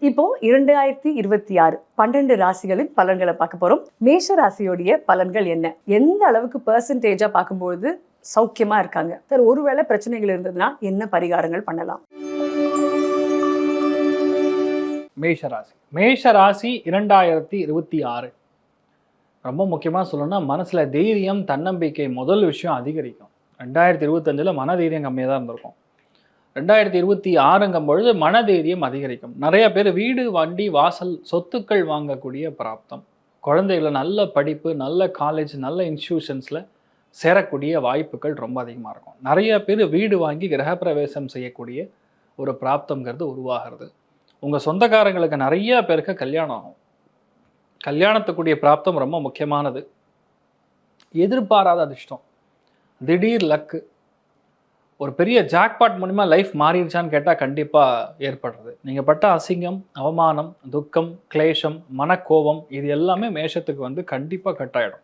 இப்போ 2026 12 ராசிகளின் பலன்களை பார்க்க போறோம். மேஷ ராசியோடைய பலன்கள் என்ன, எந்த அளவுக்கு பெர்சன்டேஜா பார்க்கும்போது சௌக்கியமா இருக்காங்க சார், ஒருவேளை பிரச்சனைகள் இருந்ததுன்னா என்ன பரிகாரங்கள் பண்ணலாம்? மேஷராசி 2026 ரொம்ப முக்கியமாக சொல்லணும்னா மனசில் தைரியம் தன்னம்பிக்கை முதல் விஷயம் அதிகரிக்கும். 2025 மனதைரியம் கம்மியாக தான் இருந்திருக்கும். 2026 பொழுது மனதைரியம் அதிகரிக்கும். நிறைய பேர் வீடு வண்டி வாசல் சொத்துக்கள் வாங்கக்கூடிய பிராப்தம், குழந்தைகளை நல்ல படிப்பு நல்ல காலேஜ் நல்ல இன்ஸ்டிடியூஷன்ஸில் சேரக்கூடிய வாய்ப்புகள் ரொம்ப அதிகமாக இருக்கும். நிறைய பேர் வீடு வாங்கி கிரகப்பிரவேசம் செய்யக்கூடிய ஒரு பிராப்தங்கிறது உருவாகிறது. உங்கள் சொந்தக்காரங்களுக்கு நிறைய பேருக்கு கல்யாணம் ஆகும். கல்யாணத்துக்குரிய பிராப்தம் ரொம்ப முக்கியமானது. எதிர்பாராத அதிர்ஷ்டம், திடீர் லக்கு, ஒரு பெரிய ஜாக்பாட் மூலிமா லைஃப் மாறிடுச்சான்னு கேட்டால் கண்டிப்பாக ஏற்படுறது. நீங்கள் பட்ட அசிங்கம் அவமானம் துக்கம் கிளேஷம் மனக்கோபம் இது எல்லாமே மேஷத்துக்கு கண்டிப்பாக கட்டாயிடும்.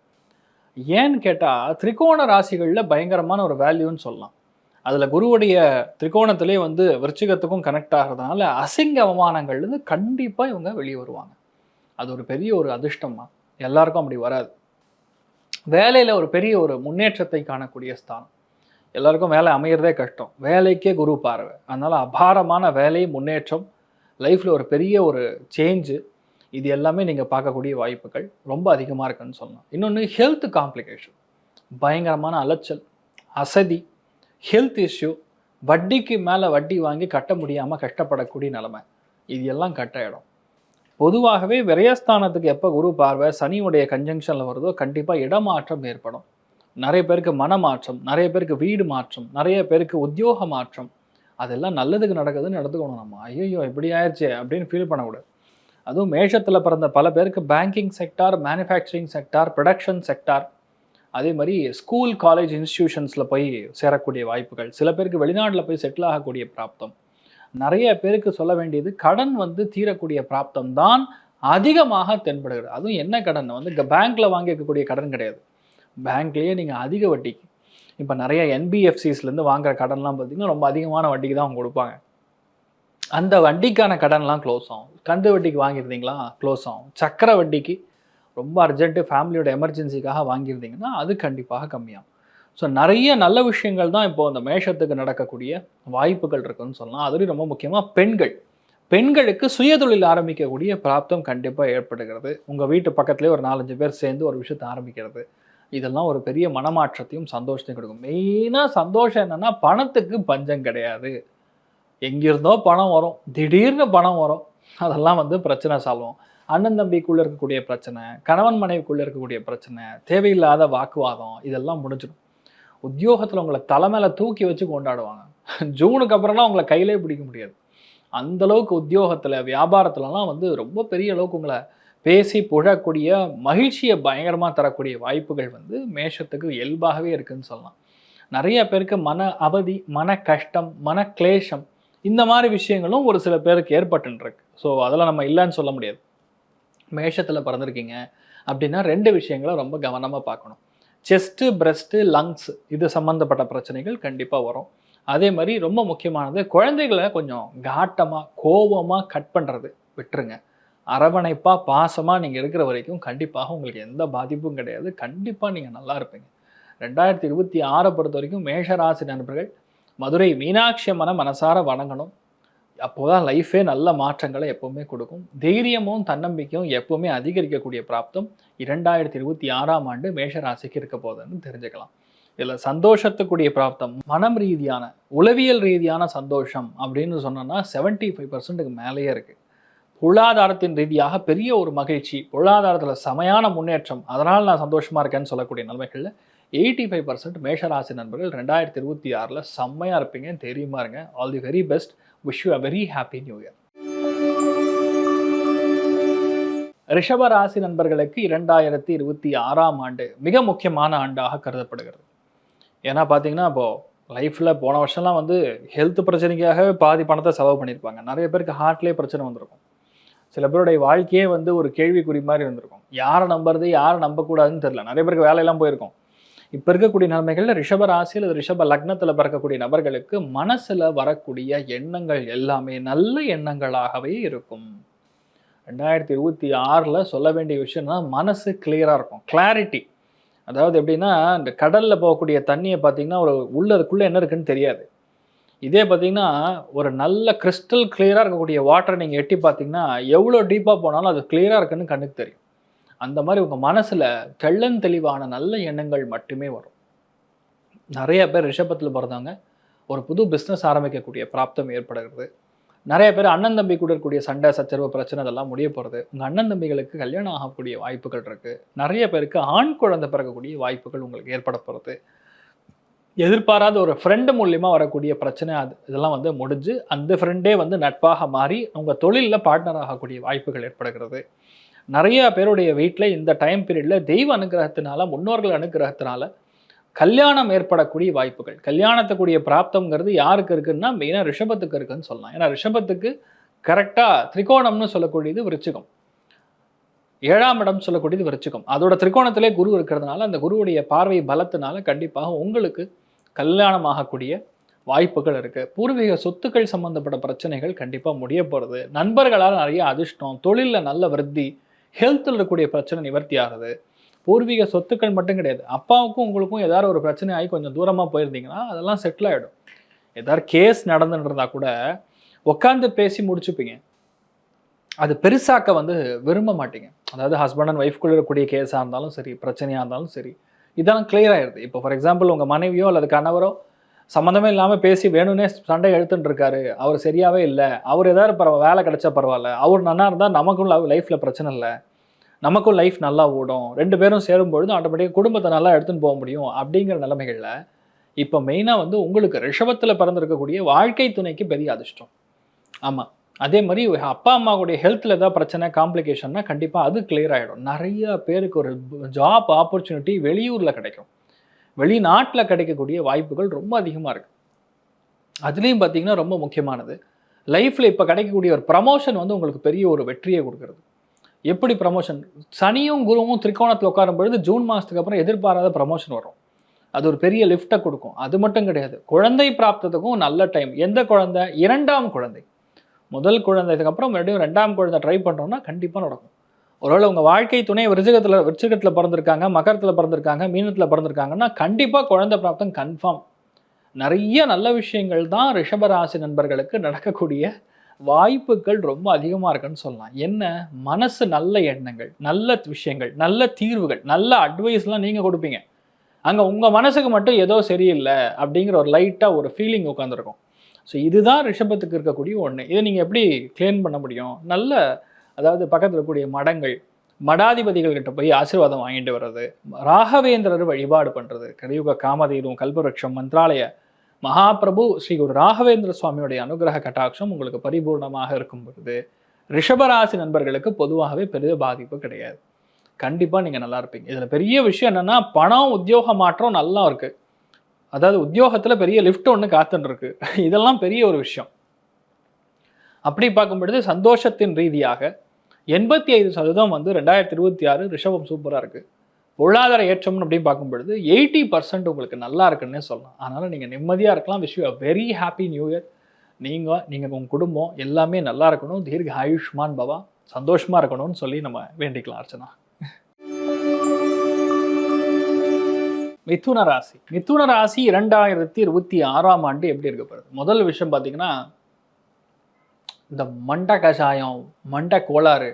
ஏன்னு கேட்டால் திரிகோண ராசிகளில் பயங்கரமான ஒரு வேல்யூன்னு சொல்லலாம். அதில் குருவுடைய திரிகோணத்திலே விருச்சிகத்துக்கும் கனெக்ட் ஆகிறதுனால அசிங்க அவமானங்கள்லேருந்து கண்டிப்பாக இவங்க வெளியே வருவாங்க. அது ஒரு பெரிய ஒரு அதிர்ஷ்டமா, எல்லாருக்கும் அப்படி வராது. வேலையில் ஒரு பெரிய ஒரு முன்னேற்றத்தை காணக்கூடிய ஸ்தானம். எல்லாருக்கும் வேலை அமையிறதே கஷ்டம், வேலைக்கே குரு பார்வை, அதனால் அபாரமான வேலை முன்னேற்றம், லைஃப்பில் ஒரு பெரிய ஒரு சேஞ்சு, இது எல்லாமே நீங்கள் பார்க்கக்கூடிய வாய்ப்புகள் ரொம்ப அதிகமாக இருக்குன்னு சொல்லலாம். இன்னொன்று ஹெல்த் காம்ப்ளிகேஷன், பயங்கரமான அலைச்சல் அசதி ஹெல்த் இஷ்யூ, வட்டிக்கு மேலே வட்டி வாங்கி கட்ட முடியாமல் கஷ்டப்படக்கூடிய நிலைமை, இது எல்லாம் கட்டாயிடும். பொதுவாகவே விரயஸ்தானத்துக்கு எப்போ குரு பார்வை சனியுடைய கன்ஜங்ஷனில் வருதோ கண்டிப்பாக இடமாற்றம் ஏற்படும். நிறைய பேருக்கு மனமாற்றம், நிறைய பேருக்கு வீடு மாற்றம், நிறைய பேருக்கு உத்தியோக மாற்றம், அதெல்லாம் நல்லதுக்கு நடக்குதுன்னு நடந்துக்கணும். நம்ம ஐயோ இப்படி ஆயிடுச்சு அப்படின்னு ஃபீல் பண்ணக்கூடாது. அதுவும் மேஷத்தில் பிறந்த பல பேருக்கு banking sector, manufacturing sector, production sector, அதே மாதிரி ஸ்கூல் காலேஜ் இன்ஸ்டிடியூஷன்ஸில் போய் சேரக்கூடிய வாய்ப்புகள், சில பேருக்கு வெளிநாட்டில் போய் செட்டில் ஆகக்கூடிய பிராப்தம், நிறைய பேருக்கு சொல்ல வேண்டியது கடன் தீரக்கூடிய பிராப்தம் தான் அதிகமாக தென்படுகிறது. அதுவும் என்ன கடன் பேங்க்கில் வாங்கிக்கக்கூடிய கடன் கிடையாது, பேங்க்லேயே நீங்கள் அதிக வட்டிக்கு, இப்போ நிறைய என்பிஎஃப்சிஸ்லேருந்து வாங்குற கடன்லாம் பார்த்திங்கன்னா ரொம்ப அதிகமான வட்டிக்கு தான் அவங்க கொடுப்பாங்க. அந்த வட்டிக்கான கடன்லாம் க்ளோஸ் ஆகும். கந்து வட்டிக்கு வாங்கியிருந்தீங்களா க்ளோஸ் ஆகும். சக்கர வட்டிக்கு ரொம்ப அர்ஜென்ட்டு ஃபேமிலியோட எமர்ஜென்சிக்காக வாங்கியிருந்தீங்கன்னா அது கண்டிப்பாக கம்மியாகும். ஸோ நிறைய நல்ல விஷயங்கள் தான் இப்போது அந்த மேஷத்துக்கு நடக்கக்கூடிய வாய்ப்புகள் இருக்குன்னு சொல்லலாம். அதுலேயும் ரொம்ப முக்கியமாக பெண்களுக்கு சுயதொழில் ஆரம்பிக்கக்கூடிய பிராப்தம் கண்டிப்பாக ஏற்படுகிறது. உங்கள் வீட்டு பக்கத்துலேயே ஒரு 4-5 பேர் சேர்ந்து ஒரு விஷயத்தை ஆரம்பிக்கிறது, இதெல்லாம் ஒரு பெரிய மனமாற்றத்தையும் சந்தோஷத்தையும் கொடுக்கும். மெயினாக சந்தோஷம் என்னென்னா பணத்துக்கு பஞ்சம் கிடையாது. எங்கிருந்தோ பணம் வரும், திடீர்னு பணம் வரும், அதெல்லாம் பிரச்சனை சால்வோம். அண்ணன் தம்பிக்குள்ளே இருக்கக்கூடிய பிரச்சனை, கணவன் மனைவிக்குள்ளே இருக்கக்கூடிய பிரச்சனை, தேவையில்லாத வாக்குவாதம், இதெல்லாம் முடிஞ்சிடும். உத்தியோகத்தில் உங்களை தலைமையில தூக்கி வச்சு கொண்டாடுவாங்க. ஜூனுக்கு அப்புறம்லாம் உங்களை கையிலே பிடிக்க முடியாது. அந்தளவுக்கு உத்தியோகத்தில் வியாபாரத்துலலாம் ரொம்ப பெரிய அளவுக்கு உங்களை பேசி புழக்கூடிய மகிழ்ச்சியை பயங்கரமாக தரக்கூடிய வாய்ப்புகள் மேஷத்துக்கு இயல்பாகவே இருக்குதுன்னு சொல்லலாம். நிறைய பேருக்கு மன அவதி, மன கஷ்டம், மன கிளேஷம், இந்த மாதிரி விஷயங்களும் ஒரு சில பேருக்கு ஏற்பட்டுருக்கு. ஸோ அதெல்லாம் நம்ம இல்லைன்னு சொல்ல முடியாது. மேஷத்தில் பிறந்திருக்கீங்க அப்படின்னா 2 விஷயங்களை ரொம்ப கவனமாக பார்க்கணும். செஸ்ட்டு, பிரஸ்ட்டு, லங்ஸ் இது சம்மந்தப்பட்ட பிரச்சனைகள் கண்டிப்பாக வரும். அதே மாதிரி ரொம்ப முக்கியமானது குழந்தைகளை கொஞ்சம் காட்டமாக கோபமாக கட் பண்ணுறது விட்டுருங்க. அரவணைப்பாக பாசமாக நீங்கள் இருக்கிற வரைக்கும் கண்டிப்பாக உங்களுக்கு எந்த பாதிப்பும் கிடையாது. கண்டிப்பாக நீங்கள் நல்லா இருப்பீங்க. 2026 பொறுத்த வரைக்கும் மேஷராசி நண்பர்கள் மதுரை மீனாட்சி அம்மனை மனசார வணங்கணும். அப்போதான் லைஃபே நல்ல மாற்றங்களை எப்போவுமே கொடுக்கும். தைரியமும் தன்னம்பிக்கையும் எப்போவுமே அதிகரிக்கக்கூடிய பிராப்தம் 2026 மேஷராசிக்கு இருக்க போகுதுன்னு தெரிஞ்சுக்கலாம். இதில் சந்தோஷத்துக்குரிய பிராப்தம் மனம் ரீதியான உளவியல் ரீதியான சந்தோஷம் அப்படின்னு சொன்னோன்னா 75% மேலேயே இருக்குது. பொருளாதாரத்தின் ரீதியாக பெரிய ஒரு மகிழ்ச்சி, பொருளாதாரத்தில் செமையான முன்னேற்றம், அதனால் நான் சந்தோஷமாக இருக்கேன்னு சொல்லக்கூடிய நிலைமைகளில் 85% மேஷராசி நண்பர்கள் 2026 செம்மையாக இருப்பீங்க. தெரியுமா இருங்க. All the very best. Wish you a very happy new year. ரிஷப ராசி நண்பர்களுக்கு 2026 மிக முக்கியமான ஆண்டாக கருதப்படுகிறது. ஏன்னா பார்த்தீங்கன்னா இப்போது லைஃப்பில் போன வருஷம்லாம் ஹெல்த் பிரச்சனைக்காகவே பாதி பணத்தை செலவு பண்ணியிருப்பாங்க. நிறைய பேருக்கு ஹார்ட்லேயே பிரச்சனை வந்திருக்கும். சில பேருடைய வாழ்க்கையே ஒரு கேள்விக்குறி மாதிரி இருந்திருக்கும். யாரை நம்புறது யாரை நம்பக்கூடாதுன்னு தெரியல. நிறைய பேருக்கு வேலையெல்லாம் போயிருக்கும். இப்போ இருக்கக்கூடிய நிலைமைகளில் ரிஷப ராசி அல்லது ரிஷப லக்னத்தில் பிறக்கக்கூடிய நபர்களுக்கு மனசில் வரக்கூடிய எண்ணங்கள் எல்லாமே நல்ல எண்ணங்களாகவே இருக்கும். 2026 சொல்ல வேண்டிய விஷயம்னா மனசு கிளியராக இருக்கும், கிளாரிட்டி. அதாவது எப்படின்னா, இந்த கடலில் போகக்கூடிய தண்ணியை பார்த்தீங்கன்னா அதுக்குள்ளே என்ன இருக்குன்னு தெரியாது. இதே பார்த்தீங்கன்னா ஒரு நல்ல கிறிஸ்டல் கிளியராக இருக்கக்கூடிய வாட்டரை நீங்கள் எட்டி பார்த்தீங்கன்னா எவ்வளோ டீப்பாக போனாலும் அது கிளியராக இருக்குன்னு கண்ணுக்கு தெரியும். அந்த மாதிரி உங்கள் மனசில் தெளிவான நல்ல எண்ணங்கள் மட்டுமே வரும். நிறைய பேர் ரிஷபத்தில் பிறந்தவங்க ஒரு புது பிஸ்னஸ் ஆரம்பிக்கக்கூடிய பிராப்தம் ஏற்படுகிறது. நிறைய பேர் அண்ணன் தம்பி கூட இருக்கக்கூடிய சண்டை சச்சரவு பிரச்சனை அதெல்லாம் முடிய போகிறது. உங்கள் அண்ணன் தம்பிகளுக்கு கல்யாணம் ஆகக்கூடிய வாய்ப்புகள் இருக்குது. நிறைய பேருக்கு ஆண் குழந்தை பிறக்கக்கூடிய வாய்ப்புகள் உங்களுக்கு ஏற்பட போகிறது. எதிர்பாராத ஒரு ஃப்ரெண்டு மூலியமாக வரக்கூடிய பிரச்சனை இதெல்லாம் முடிஞ்சு அந்த ஃப்ரெண்டே நட்பாக மாறி உங்கள் தொழிலில் பார்ட்னர் ஆகக்கூடிய வாய்ப்புகள் ஏற்படுகிறது. நிறைய பேருடைய வீட்டில் இந்த டைம் பீரியடில் தெய்வ அனுகிரகத்தினால, முன்னோர்கள் அனுகிரகத்தினால கல்யாணம் ஏற்படக்கூடிய வாய்ப்புகள், கல்யாணத்துக்குரிய பிராப்தம்ங்கிறது யாருக்கு இருக்குன்னா மெயினாக ரிஷபத்துக்கு இருக்குன்னு சொல்லலாம். ஏன்னா ரிஷபத்துக்கு கரெக்டாக திரிகோணம்னு சொல்லக்கூடியது விருச்சிகம், 7ஆம் இடம் சொல்லக்கூடியது விருச்சிகம். அதோட திரிகோணத்திலே குரு இருக்கிறதுனால அந்த குருவுடைய பார்வை பலத்தினால கண்டிப்பாக உங்களுக்கு கல்யாணம் ஆகக்கூடிய வாய்ப்புகள் இருக்குது. பூர்வீக சொத்துக்கள் சம்மந்தப்பட்ட பிரச்சனைகள் கண்டிப்பாக முடிய போகிறது. நண்பர்களால் நிறைய அதிர்ஷ்டம், தொழிலில் நல்ல விருத்தி, ஹெல்த்தில் இருக்கக்கூடிய பிரச்சனை நிவர்த்தி ஆகுது. பூர்வீக சொத்துக்கள் மட்டும் கிடையாது, அப்பாவுக்கும் உங்களுக்கும் ஏதாவது ஒரு பிரச்சனை ஆகி கொஞ்சம் தூரமாக போயிருந்தீங்கன்னா அதெல்லாம் செட்டில் ஆகிடும். ஏதாவது கேஸ் நடந்துன்றதா கூட உட்காந்து பேசி முடிச்சுப்பீங்க. அது பெருசாக்க விரும்ப மாட்டீங்க. அதாவது ஹஸ்பண்ட் அண்ட் ஒய்ஃப்குள்ள இருக்கக்கூடிய கேஸாக இருந்தாலும் சரி, பிரச்சனையாக இருந்தாலும் சரி, இதெல்லாம் கிளியர் ஆயிடுது. இப்போ ஃபார் எக்ஸாம்பிள் உங்கள் மனைவியோ அல்லது கணவரோ சம்மந்தமே இல்லாமல் பேசி வேணும்னே சண்டை எழுத்துட்டு இருக்காரு, அவர் சரியாகவே இல்லை, அவர் ஏதாவது வேலை கிடைச்சா பரவாயில்ல, அவர் நல்லா இருந்தால் நமக்கும் லைஃப்பில் பிரச்சனை இல்லை, நமக்கும் லைஃப் நல்லா ஓடும், 2 பேரும் சேரும்பொழுது ஆட்டோமேட்டிக்காக குடும்பத்தை நல்லா எடுத்துன்னு போக முடியும் அப்படிங்கிற நிலைமைகளில் இப்போ மெயினாக உங்களுக்கு ரிஷபத்தில் பிறந்திருக்கக்கூடிய வாழ்க்கை துணைக்கு பெரிய அதிர்ஷ்டம். ஆமாம், அதே மாதிரி அப்பா அம்மாவுடைய ஹெல்த்தில் ஏதாவது பிரச்சனை காம்ப்ளிகேஷன்னா கண்டிப்பாக அது கிளியர் ஆகிடும். நிறைய பேருக்கு ஒரு ஜாப் ஆப்பர்ச்சுனிட்டி வெளியூரில் கிடைக்கும், வெளிநாட்டில் கிடைக்கக்கூடிய வாய்ப்புகள் ரொம்ப அதிகமாக இருக்குது. அதுலேயும் பார்த்தீங்கன்னா ரொம்ப முக்கியமானது, லைஃப்பில் இப்போ கிடைக்கக்கூடிய ஒரு ப்ரமோஷன் உங்களுக்கு பெரிய ஒரு வெற்றியை கொடுக்குறது. எப்படி ப்ரமோஷன்? சனியும் குருவும் திரிகோணத்தில் உட்காரும் பொழுது ஜூன் மாதத்துக்கு அப்புறம் எதிர்பாராத ப்ரமோஷன் வரும். அது ஒரு பெரிய லிஃப்ட்டை கொடுக்கும். அது மட்டும் கிடையாது, குழந்தை பிராப்தத்துக்கும் நல்ல டைம். எந்த குழந்தை? 2ஆம் குழந்தை. முதல் குழந்தைக்கு அப்புறம் மறுபடியும் 2ஆம் குழந்தை ட்ரை பண்ணுறோம்னா கண்டிப்பாக நடக்கும். ஒருவேளை உங்கள் வாழ்க்கை துணை விருச்சிகத்தில் பிறந்திருக்காங்க, மகரத்தில் பிறந்திருக்காங்க, மீனத்தில் பிறந்திருக்காங்கன்னா கண்டிப்பாக குழந்தை பிராப்தம் கன்ஃபார்ம். நிறைய நல்ல விஷயங்கள் தான் ரிஷபராசி நண்பர்களுக்கு நடக்கக்கூடிய வாய்ப்புகள் ரொம்ப அதிகமாக இருக்குன்னு சொல்லலாம். என்ன? மனசு நல்ல எண்ணங்கள், நல்ல விஷயங்கள், நல்ல தீர்வுகள், நல்ல அட்வைஸ்லாம் நீங்கள் கொடுப்பீங்க. அங்கே உங்கள் மனசுக்கு மட்டும் ஏதோ சரியில்லை அப்படிங்கிற ஒரு லைட்டாக ஒரு ஃபீலிங் உட்காந்துருக்கும். ஸோ இதுதான் ரிஷபத்துக்கு இருக்கக்கூடிய ஒன்று. இதை நீங்கள் எப்படி கிளீன் பண்ண முடியும்? நல்ல அதாவது பக்கத்தில் இருக்கக்கூடிய மடங்கள், மடாதிபதிகள் கிட்ட போய் ஆசீர்வாதம் வாங்கிட்டு வர்றது, ராகவேந்திரர் வழிபாடு பண்ணுறது, கலியுக காமதேனு, கல்பவருஷம், மந்த்ராலய மகாபிரபு ஸ்ரீ குரு ராகவேந்திர சுவாமியுடைய அனுகிரக கட்டாட்சம் உங்களுக்கு பரிபூர்ணமாக இருக்கும் பொழுது ரிஷபராசி நண்பர்களுக்கு பொதுவாகவே பெரிய பாதிப்பு கிடையாது. கண்டிப்பாக நீங்கள் நல்லா இருப்பீங்க. இதில் பெரிய விஷயம் என்னென்னா, பணம் உத்தியோக மாற்றம் நல்லா இருக்குது. அதாவது உத்தியோகத்தில் பெரிய லிஃப்ட் ஒன்று காத்துன்னு இருக்கு. இதெல்லாம் பெரிய ஒரு விஷயம். அப்படி பார்க்கும் பொழுது சந்தோஷத்தின் ரீதியாக 85% 2026 ரிஷபம் சூப்பராக இருக்குது. பொருளாதார ஏற்றம் அப்படின்னு பார்க்கும் பொழுது 80% உங்களுக்கு நல்லா இருக்குன்னே சொல்லலாம். அதனால் நீங்கள் நிம்மதியாக இருக்கலாம். Wish you a very happy new year. நீங்கள் உங்கள் குடும்பம் எல்லாமே நல்லா இருக்கணும், தீர்க்க ஆயுஷ்மான் பவா, சந்தோஷமாக இருக்கணும்னு சொல்லி நம்ம வேண்டிக்கலாம். அர்ச்சனா. மிதுன ராசி. மிதுன ராசி 2026ஆம் ஆண்டு எப்படி இருக்க போகிறது? முதல் விஷயம் பார்த்தீங்கன்னா, இந்த மண்டை கஷாயம், மண்டை கோளாறு,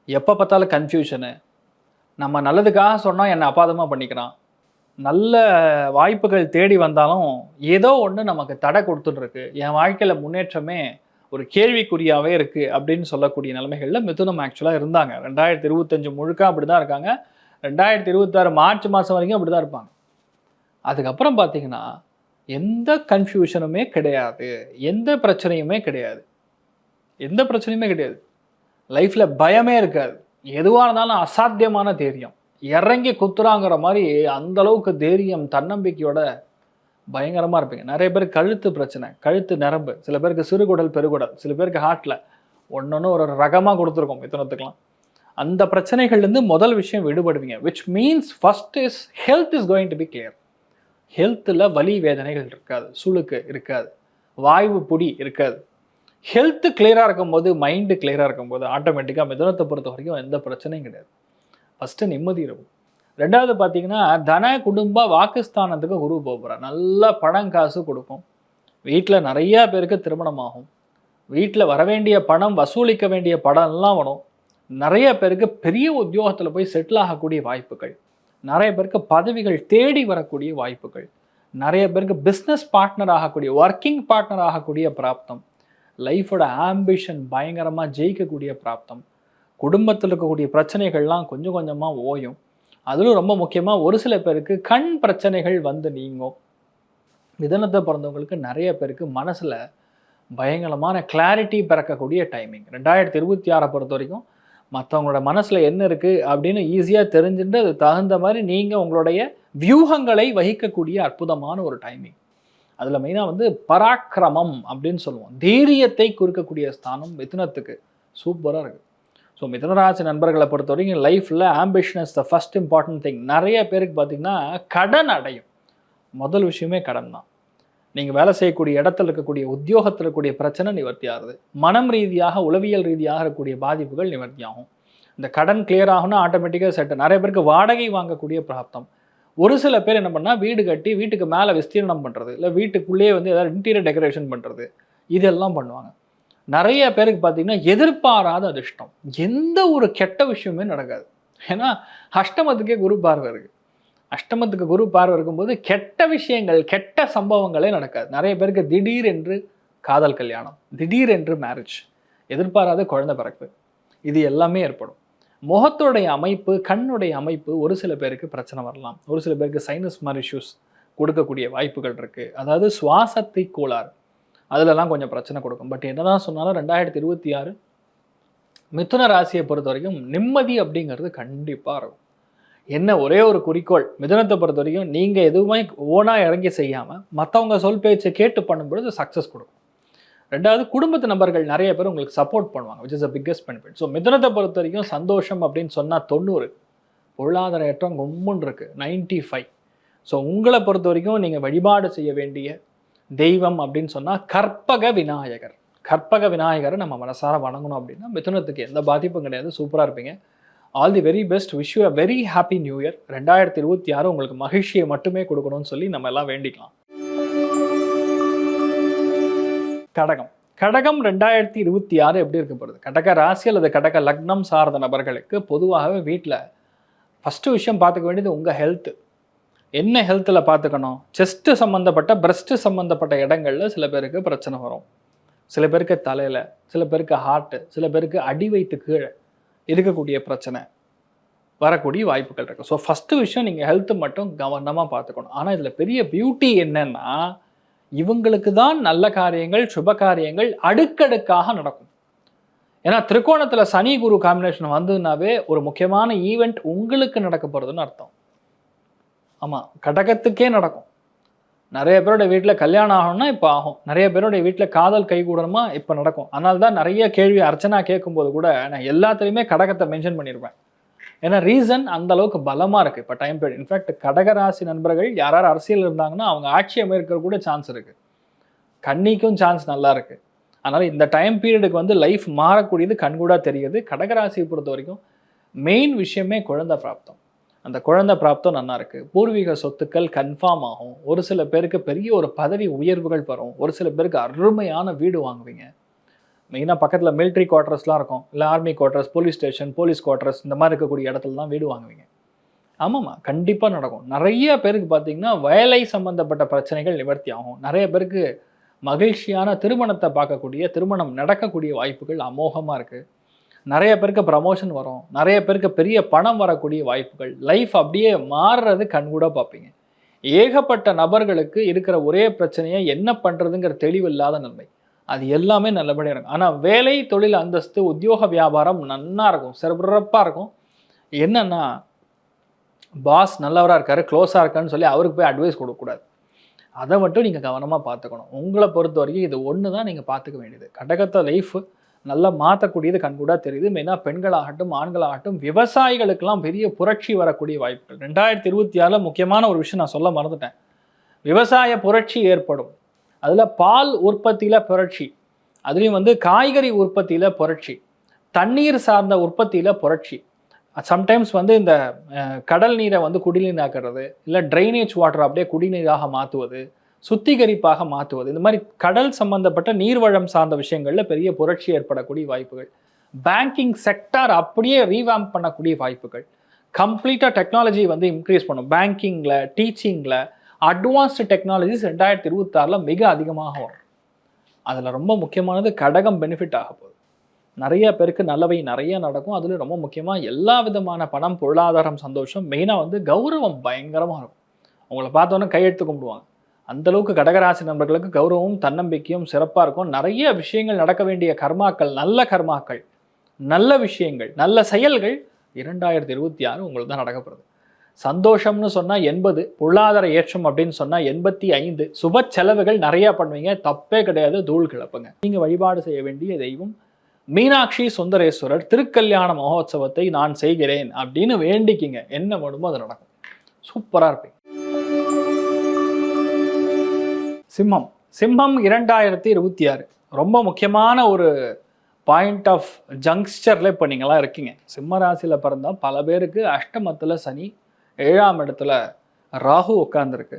எப்போ பார்த்தாலும் கன்ஃபியூஷனு, நம்ம நல்லதுக்காக சொன்னால் என்னை அபாதமாக பண்ணிக்கிறான், நல்ல வாய்ப்புகள் தேடி வந்தாலும் ஏதோ ஒன்று நமக்கு தடை கொடுத்துட்ருக்கு, என் வாழ்க்கையில் முன்னேற்றமே ஒரு கேள்விக்குறியாகவே இருக்குது அப்படின்னு சொல்லக்கூடிய நிலைமைகளில் மிதுனம் ஆக்சுவலாக இருந்தாங்க. 2025 முழுக்க அப்படி தான் இருக்காங்க. 2026 மார்ச் மாதம் வரைக்கும் அப்படி தான் இருப்பாங்க. அதுக்கப்புறம் பார்த்தீங்கன்னா எந்த கன்ஃபியூஷனுமே கிடையாது, எந்த பிரச்சனையுமே கிடையாது, எந்த பிரச்சனையுமே கிடையாது. லைஃப்பில் பயமே இருக்காது. எதுவாக இருந்தாலும் அசாத்தியமான தைரியம், இறங்கி குத்துறாங்கிற மாதிரி அந்த அளவுக்கு தைரியம், தன்னம்பிக்கையோட பயங்கரமாக இருப்பீங்க. நிறைய பேர் கழுத்து பிரச்சனை, கழுத்து நரம்பு, சில பேருக்கு சிறுகுடல் பெருகுடல், சில பேருக்கு ஹார்ட்டில் ஒன்று ஒரு ரகமாக கொடுத்துருக்கோம் மிதுனத்துக்கெலாம். அந்த பிரச்சனைகள்லேருந்து முதல் விஷயம் விடுபடுவீங்க. Which means first is health is going to be clear. ஹெல்த்தில் வலி வேதனைகள் இருக்காது, சுளுக்கு இருக்காது, வாய்வு பொடி இருக்காது. ஹெல்த்து கிளியராக இருக்கும்போது, மைண்டு கிளியராக இருக்கும்போது ஆட்டோமேட்டிக்காக மிதுனத்தை பொறுத்த வரைக்கும் எந்த பிரச்சனையும் கிடையாது. ஃபஸ்ட்டு நிம்மதி இருக்கும். ரெண்டாவது பார்த்தீங்கன்னா, தன குடும்ப வாக்குஸ்தானத்துக்கு குரு போகிறார். நல்ல பணம் காசு கொடுக்கும். வீட்டில் நிறையா பேருக்கு திருமணம் ஆகும். வீட்டில் வர வேண்டிய பணம், வசூலிக்க வேண்டிய பணம்லாம் வரும். நிறைய பேருக்கு பெரிய உத்தியோகத்தில் போய் செட்டில் ஆகக்கூடிய வாய்ப்புகள், நிறைய பேருக்கு பதவிகள் தேடி வரக்கூடிய வாய்ப்புகள், நிறைய பேருக்கு பிஸ்னஸ் பார்ட்னர் ஆகக்கூடிய, ஒர்க்கிங் பார்ட்னர் ஆகக்கூடிய பிராப்தம், லைஃபோட ஆம்பிஷன் பயங்கரமாக ஜெயிக்கக்கூடிய பிராப்தம், குடும்பத்தில் இருக்கக்கூடிய பிரச்சனைகள்லாம் கொஞ்சம் கொஞ்சமாக ஓயும். அதிலும் ரொம்ப முக்கியமாக ஒரு சில பேருக்கு கண் பிரச்சனைகள் வந்து நீங்கும். மிதுனத்தை பிறந்தவங்களுக்கு நிறைய பேருக்கு மனசில் பயங்கரமான கிளாரிட்டி பிறக்கக்கூடிய டைமிங். 2026 பொறுத்த வரைக்கும் மற்றவங்களோட மனசில் என்ன இருக்குது அப்படின்னு ஈஸியாக தெரிஞ்சுட்டு அது தகுந்த மாதிரி நீங்கள் உங்களுடைய வியூகங்களை வகிக்கக்கூடிய அற்புதமான ஒரு டைமிங். அதில் மெயினாக வந்து பராக்கிரமம் அப்படின்னு சொல்லுவோம், தைரியத்தை குறிக்கக்கூடிய ஸ்தானம் மிதுனத்துக்கு சூப்பராக இருக்குது. ஸோ மிதுனராசி நண்பர்களை பொறுத்த வரைக்கும் லைஃப்பில் ambition is the first important thing. நிறைய பேருக்கு பார்த்திங்கன்னா கடன் அடையும். முதல் விஷயமே கடன் தான். நீங்கள் வேலை செய்யக்கூடிய இடத்துல இருக்கக்கூடிய உத்தியோகத்தில் இருக்கக்கூடிய பிரச்சனை நிவர்த்தி ஆகுது. மனம் ரீதியாக, உளவியல் ரீதியாக இருக்கக்கூடிய பாதிப்புகள் நிவர்த்தி ஆகும். இந்த கடன் கிளியர் ஆகும்னா ஆட்டோமேட்டிக்காக செட்டு. நிறைய பேருக்கு வாடகை வாங்கக்கூடிய பிராப்தம். ஒரு சில பேர் என்ன பண்ணால் வீடு கட்டி வீட்டுக்கு மேலே விஸ்தீர்ணம் பண்ணுறது, இல்லை வீட்டுக்குள்ளேயே வந்து ஏதாவது இன்டீரியர் டெக்கரேஷன் பண்ணுறது, இதெல்லாம் பண்ணுவாங்க. நிறைய பேருக்கு பார்த்தீங்கன்னா எதிர்பாராத அதிர்ஷ்டம். எந்த ஒரு கெட்ட விஷயமே நடக்காது. ஏன்னா அஷ்டமத்துக்கே குரு பார்வை இருக்குது. அஷ்டமத்துக்கு குரு பார்வை இருக்கும்போது கெட்ட விஷயங்கள், கெட்ட சம்பவங்களே நடக்காது. நிறைய பேருக்கு திடீரென்று காதல் கல்யாணம், திடீரென்று மேரேஜ், எதிர்பாராத குழந்தை பிறப்பு, இது எல்லாமே ஏற்படும். முகத்தோடைய அமைப்பு, கண்ணுடைய அமைப்பு ஒரு சில பேருக்கு பிரச்சனை வரலாம். ஒரு சில பேருக்கு சைனஸ் மாதிரி இஷ்யூஸ் கொடுக்கக்கூடிய வாய்ப்புகள் இருக்குது. அதாவது சுவாசத்தை கோளாறு, அதிலெல்லாம் கொஞ்சம் பிரச்சனை கொடுக்கும். பட் என்னதான் சொன்னாலும் 2026 மிதுன ராசியை பொறுத்த வரைக்கும் நிம்மதி அப்படிங்கிறது கண்டிப்பாக இருக்கும். என்ன ஒரே ஒரு குறிக்கோள், மிதுனத்தை பொறுத்த வரைக்கும் நீங்கள் எதுவுமே ஓனாக இறங்கி செய்யாமல் மற்றவங்க சொல் பேச்சை கேட்டு பண்ணும்பொழுது சக்ஸஸ் கொடுக்கும். ரெண்டாவது, குடும்பத்து நபர்கள் நிறைய பேர் உங்களுக்கு சப்போர்ட் பண்ணுவாங்க, which is the biggest benefit. So மிதுனத்தை பொறுத்த வரைக்கும் சந்தோஷம் அப்படின்னு சொன்னால் 90, பொருளாதார ஏற்றம் கும்முன்னு இருக்குது 95. ஸோ உங்களை பொறுத்த வரைக்கும் நீங்கள் வழிபாடு செய்ய வேண்டிய தெய்வம் அப்படின்னு சொன்னால் கற்பக விநாயகர். கற்பக விநாயகரை நம்ம மனசார வணங்கணும் அப்படின்னா மிதுனத்துக்கு எந்த பாதிப்பும் கிடையாது. சூப்பராக இருப்பீங்க. All the very best. Wish you a very happy new year. 2026 உங்களுக்கு மகிழ்ச்சியை மட்டுமே கொடுக்கணும்னு சொல்லி நம்ம எல்லாம் வேண்டிக்கலாம். கடகம். கடகம் 2026 எப்படி இருக்க போகிறது? கடக ராசி அல்லது கடக லக்னம் சார்ந்த நபர்களுக்கு பொதுவாகவே வீட்டில் ஃபஸ்ட்டு விஷயம் பார்த்துக்க வேண்டியது உங்கள் ஹெல்த்து. என்ன ஹெல்த்தில் பார்த்துக்கணும்? செஸ்ட்டு சம்மந்தப்பட்ட, பிரஸ்ட்டு சம்மந்தப்பட்ட இடங்களில் சில பேருக்கு பிரச்சனை வரும். சில பேருக்கு தலையில், சில பேருக்கு ஹார்ட்டு, சில பேருக்கு அடி வயிற்று கீழே இருக்கக்கூடிய பிரச்சனை வரக்கூடிய வாய்ப்புகள் இருக்குது. ஸோ ஃபஸ்ட்டு விஷயம் நீங்கள் ஹெல்த்து மட்டும் கவனமாக பார்த்துக்கணும். ஆனால் இதில் பெரிய பியூட்டி என்னன்னா, இவங்களுக்கு தான் நல்ல காரியங்கள், சுப காரியங்கள் அடுக்கடுக்காக நடக்கும். ஏன்னா திரிகோணத்தில் சனி குரு காம்பினேஷன் வந்ததுனாவே ஒரு முக்கியமான ஈவெண்ட் உங்களுக்கு நடக்க போகிறதுன்னு அர்த்தம். ஆமாம், கடகத்துக்கே நடக்கும். நிறைய பேருடைய வீட்டில் கல்யாணம் ஆகணும்னா இப்போ ஆகும். நிறைய பேருடைய வீட்டில் காதல் கைகூடணுமா இப்போ நடக்கும். அதனால தான் நிறைய கேள்வி அர்ச்சனா கேட்கும்போது கூட நான் எல்லாத்துலேயுமே கடகத்தை மென்ஷன் பண்ணியிருப்பேன். ஏன்னா ரீசன் அந்த அளவுக்கு பலமாக இருக்குது இப்போ டைம் பீரியட். இன்ஃபேக்ட் கடகராசி நண்பர்கள் யாராவது அரசியல் இருந்தாங்கன்னா அவங்க ஆட்சி அமைக்க கூட சான்ஸ் இருக்குது. கன்னிக்கும் சான்ஸ் நல்லா இருக்குது. அதனால் இந்த டைம் பீரியடுக்கு வந்து லைஃப் மாறக்கூடியது கண்கூடாக தெரியுது. கடகராசியை பொறுத்த வரைக்கும் மெயின் விஷயமே குழந்தை பிராப்தம். அந்த குழந்தை பிராப்தம் நல்லா இருக்குது. பூர்வீக சொத்துக்கள் கன்ஃபார்ம் ஆகும். ஒரு சில பேருக்கு பெரிய ஒரு பதவி உயர்வுகள் வரும். ஒரு சில பேருக்கு அருமையான வீடு வாங்குவீங்க. மெயினாக பக்கத்தில் மிலிட்ரி குவார்ட்டர்ஸ்லாம் இருக்கும், இல்லை army quarters, police station, police quarters, இந்த மாதிரி இருக்கக்கூடிய இடத்துல தான் வீடு வாங்குவீங்க. ஆமாம்மா, கண்டிப்பாக நடக்கும். நிறைய பேருக்கு பார்த்தீங்கன்னா வேலை சம்மந்தப்பட்ட பிரச்சனைகள் நிவர்த்தி ஆகும். நிறைய பேருக்கு மகிழ்ச்சியான திருமணத்தை பார்க்கக்கூடிய, திருமணம் நடக்கக்கூடிய வாய்ப்புகள் அமோகமாக இருக்குது. நிறைய பேருக்கு ப்ரமோஷன் வரும். நிறைய பேருக்கு பெரிய பணம் வரக்கூடிய வாய்ப்புகள், லைஃப் அப்படியே மாறுறது கண்கூட பார்ப்பீங்க. ஏகப்பட்ட நபர்களுக்கு இருக்கிற ஒரே பிரச்சனையை என்ன பண்ணுறதுங்கிற தெளிவில்லாத நன்மை, அது எல்லாமே நல்லபடியாக இருக்கும். ஆனால் வேலை, தொழில், அந்தஸ்து, உத்தியோக வியாபாரம் நன்னா இருக்கும், சிறப்பாக இருக்கும். என்னன்னா பாஸ் நல்லவராக இருக்காரு, க்ளோஸாக இருக்காருன்னு சொல்லி அவருக்கு போய் அட்வைஸ் கொடுக்கக்கூடாது. அதை மட்டும் நீங்கள் கவனமாக பார்த்துக்கணும். உங்களை பொறுத்த வரைக்கும் இது ஒன்று தான் நீங்கள் பார்த்துக்க வேண்டியது. கடகத்தை லைஃப் நல்லா மாற்றக்கூடியது கண்கூடா தெரியுது. மெயினாக பெண்களாகட்டும் ஆண்களாகட்டும் விவசாயிகளுக்கெல்லாம் பெரிய புரட்சி வரக்கூடிய வாய்ப்புகள். 2026 முக்கியமான ஒரு விஷயம் நான் சொல்ல மறந்துட்டேன். விவசாய புரட்சி ஏற்படும். அதில் பால் உற்பத்தியில் புரட்சி, அதுலேயும் காய்கறி உற்பத்தியில் புரட்சி, தண்ணீர் சார்ந்த உற்பத்தியில் புரட்சி. சம்டைம்ஸ் இந்த கடல் நீரை குடிநீர் ஆக்கிறது, இல்லை ட்ரைனேஜ் வாட்டர் அப்படியே குடிநீராக மாற்றுவது, சுத்திகரிப்பாக மாற்றுவது, இந்த மாதிரி கடல் சம்பந்தப்பட்ட நீர்வளம் சார்ந்த விஷயங்களில் பெரிய புரட்சி ஏற்படக்கூடிய வாய்ப்புகள். பேங்கிங் செக்டார் அப்படியே ரீவாம்ப் பண்ணக்கூடிய வாய்ப்புகள். கம்ப்ளீட்டாக டெக்னாலஜி இன்க்ரீஸ் பண்ணும். பேங்கிங்கில், டீச்சிங்கில் அட்வான்ஸ்டு டெக்னாலஜிஸ் 2026 மிக அதிகமாக வரும். அதில் ரொம்ப முக்கியமானது கடகம் பெனிஃபிட் ஆக போகுது. நிறைய பேருக்கு நல்லவை நிறைய நடக்கும். அதில் ரொம்ப முக்கியமாக எல்லா விதமான பணம், பொருளாதாரம், சந்தோஷம், மெயினாக கௌரவம் பயங்கரமாக இருக்கும். உங்களை பார்த்தோன்னே கையெழுத்து கும்பிடுவாங்க. அந்தளவுக்கு கடகராசி நண்பர்களுக்கு கௌரவமும் தன்னம்பிக்கையும் சிறப்பாக இருக்கும். நிறைய விஷயங்கள் நடக்க வேண்டிய கர்மாக்கள், நல்ல கர்மாக்கள், நல்ல விஷயங்கள், நல்ல செயல்கள் 2026 உங்களுக்கு தான் நடக்கப்படுது. சந்தோஷம்னு சொன்னால் 80, பொருளாதார ஏற்றம் அப்படின்னு சொன்னால் 85, சுப செலவுகள் நிறையா பண்ணுவீங்க, தப்பே கிடையாது, தூள் கிளப்புங்க. நீங்கள் வழிபாடு செய்ய வேண்டிய தெய்வம் மீனாட்சி சுந்தரேஸ்வரர். திருக்கல்யாண மகோத்சவத்தை நான் செய்கிறேன் அப்படின்னு வேண்டிக்கிங்க. என்ன வேணுமோ அது நடக்கும். சூப்பராக இருப்பீங்க. சிம்மம் 2026 ரொம்ப முக்கியமான ஒரு பாயிண்ட் ஆஃப் ஜங்ஸ்டரில் இப்போ நீங்களாம் இருக்கீங்க. சிம்ம ராசியில் பிறந்தால் பல பேருக்கு அஷ்டமத்தில் சனி, 7ஆம் இடத்துல ராகு உட்காந்துருக்கு.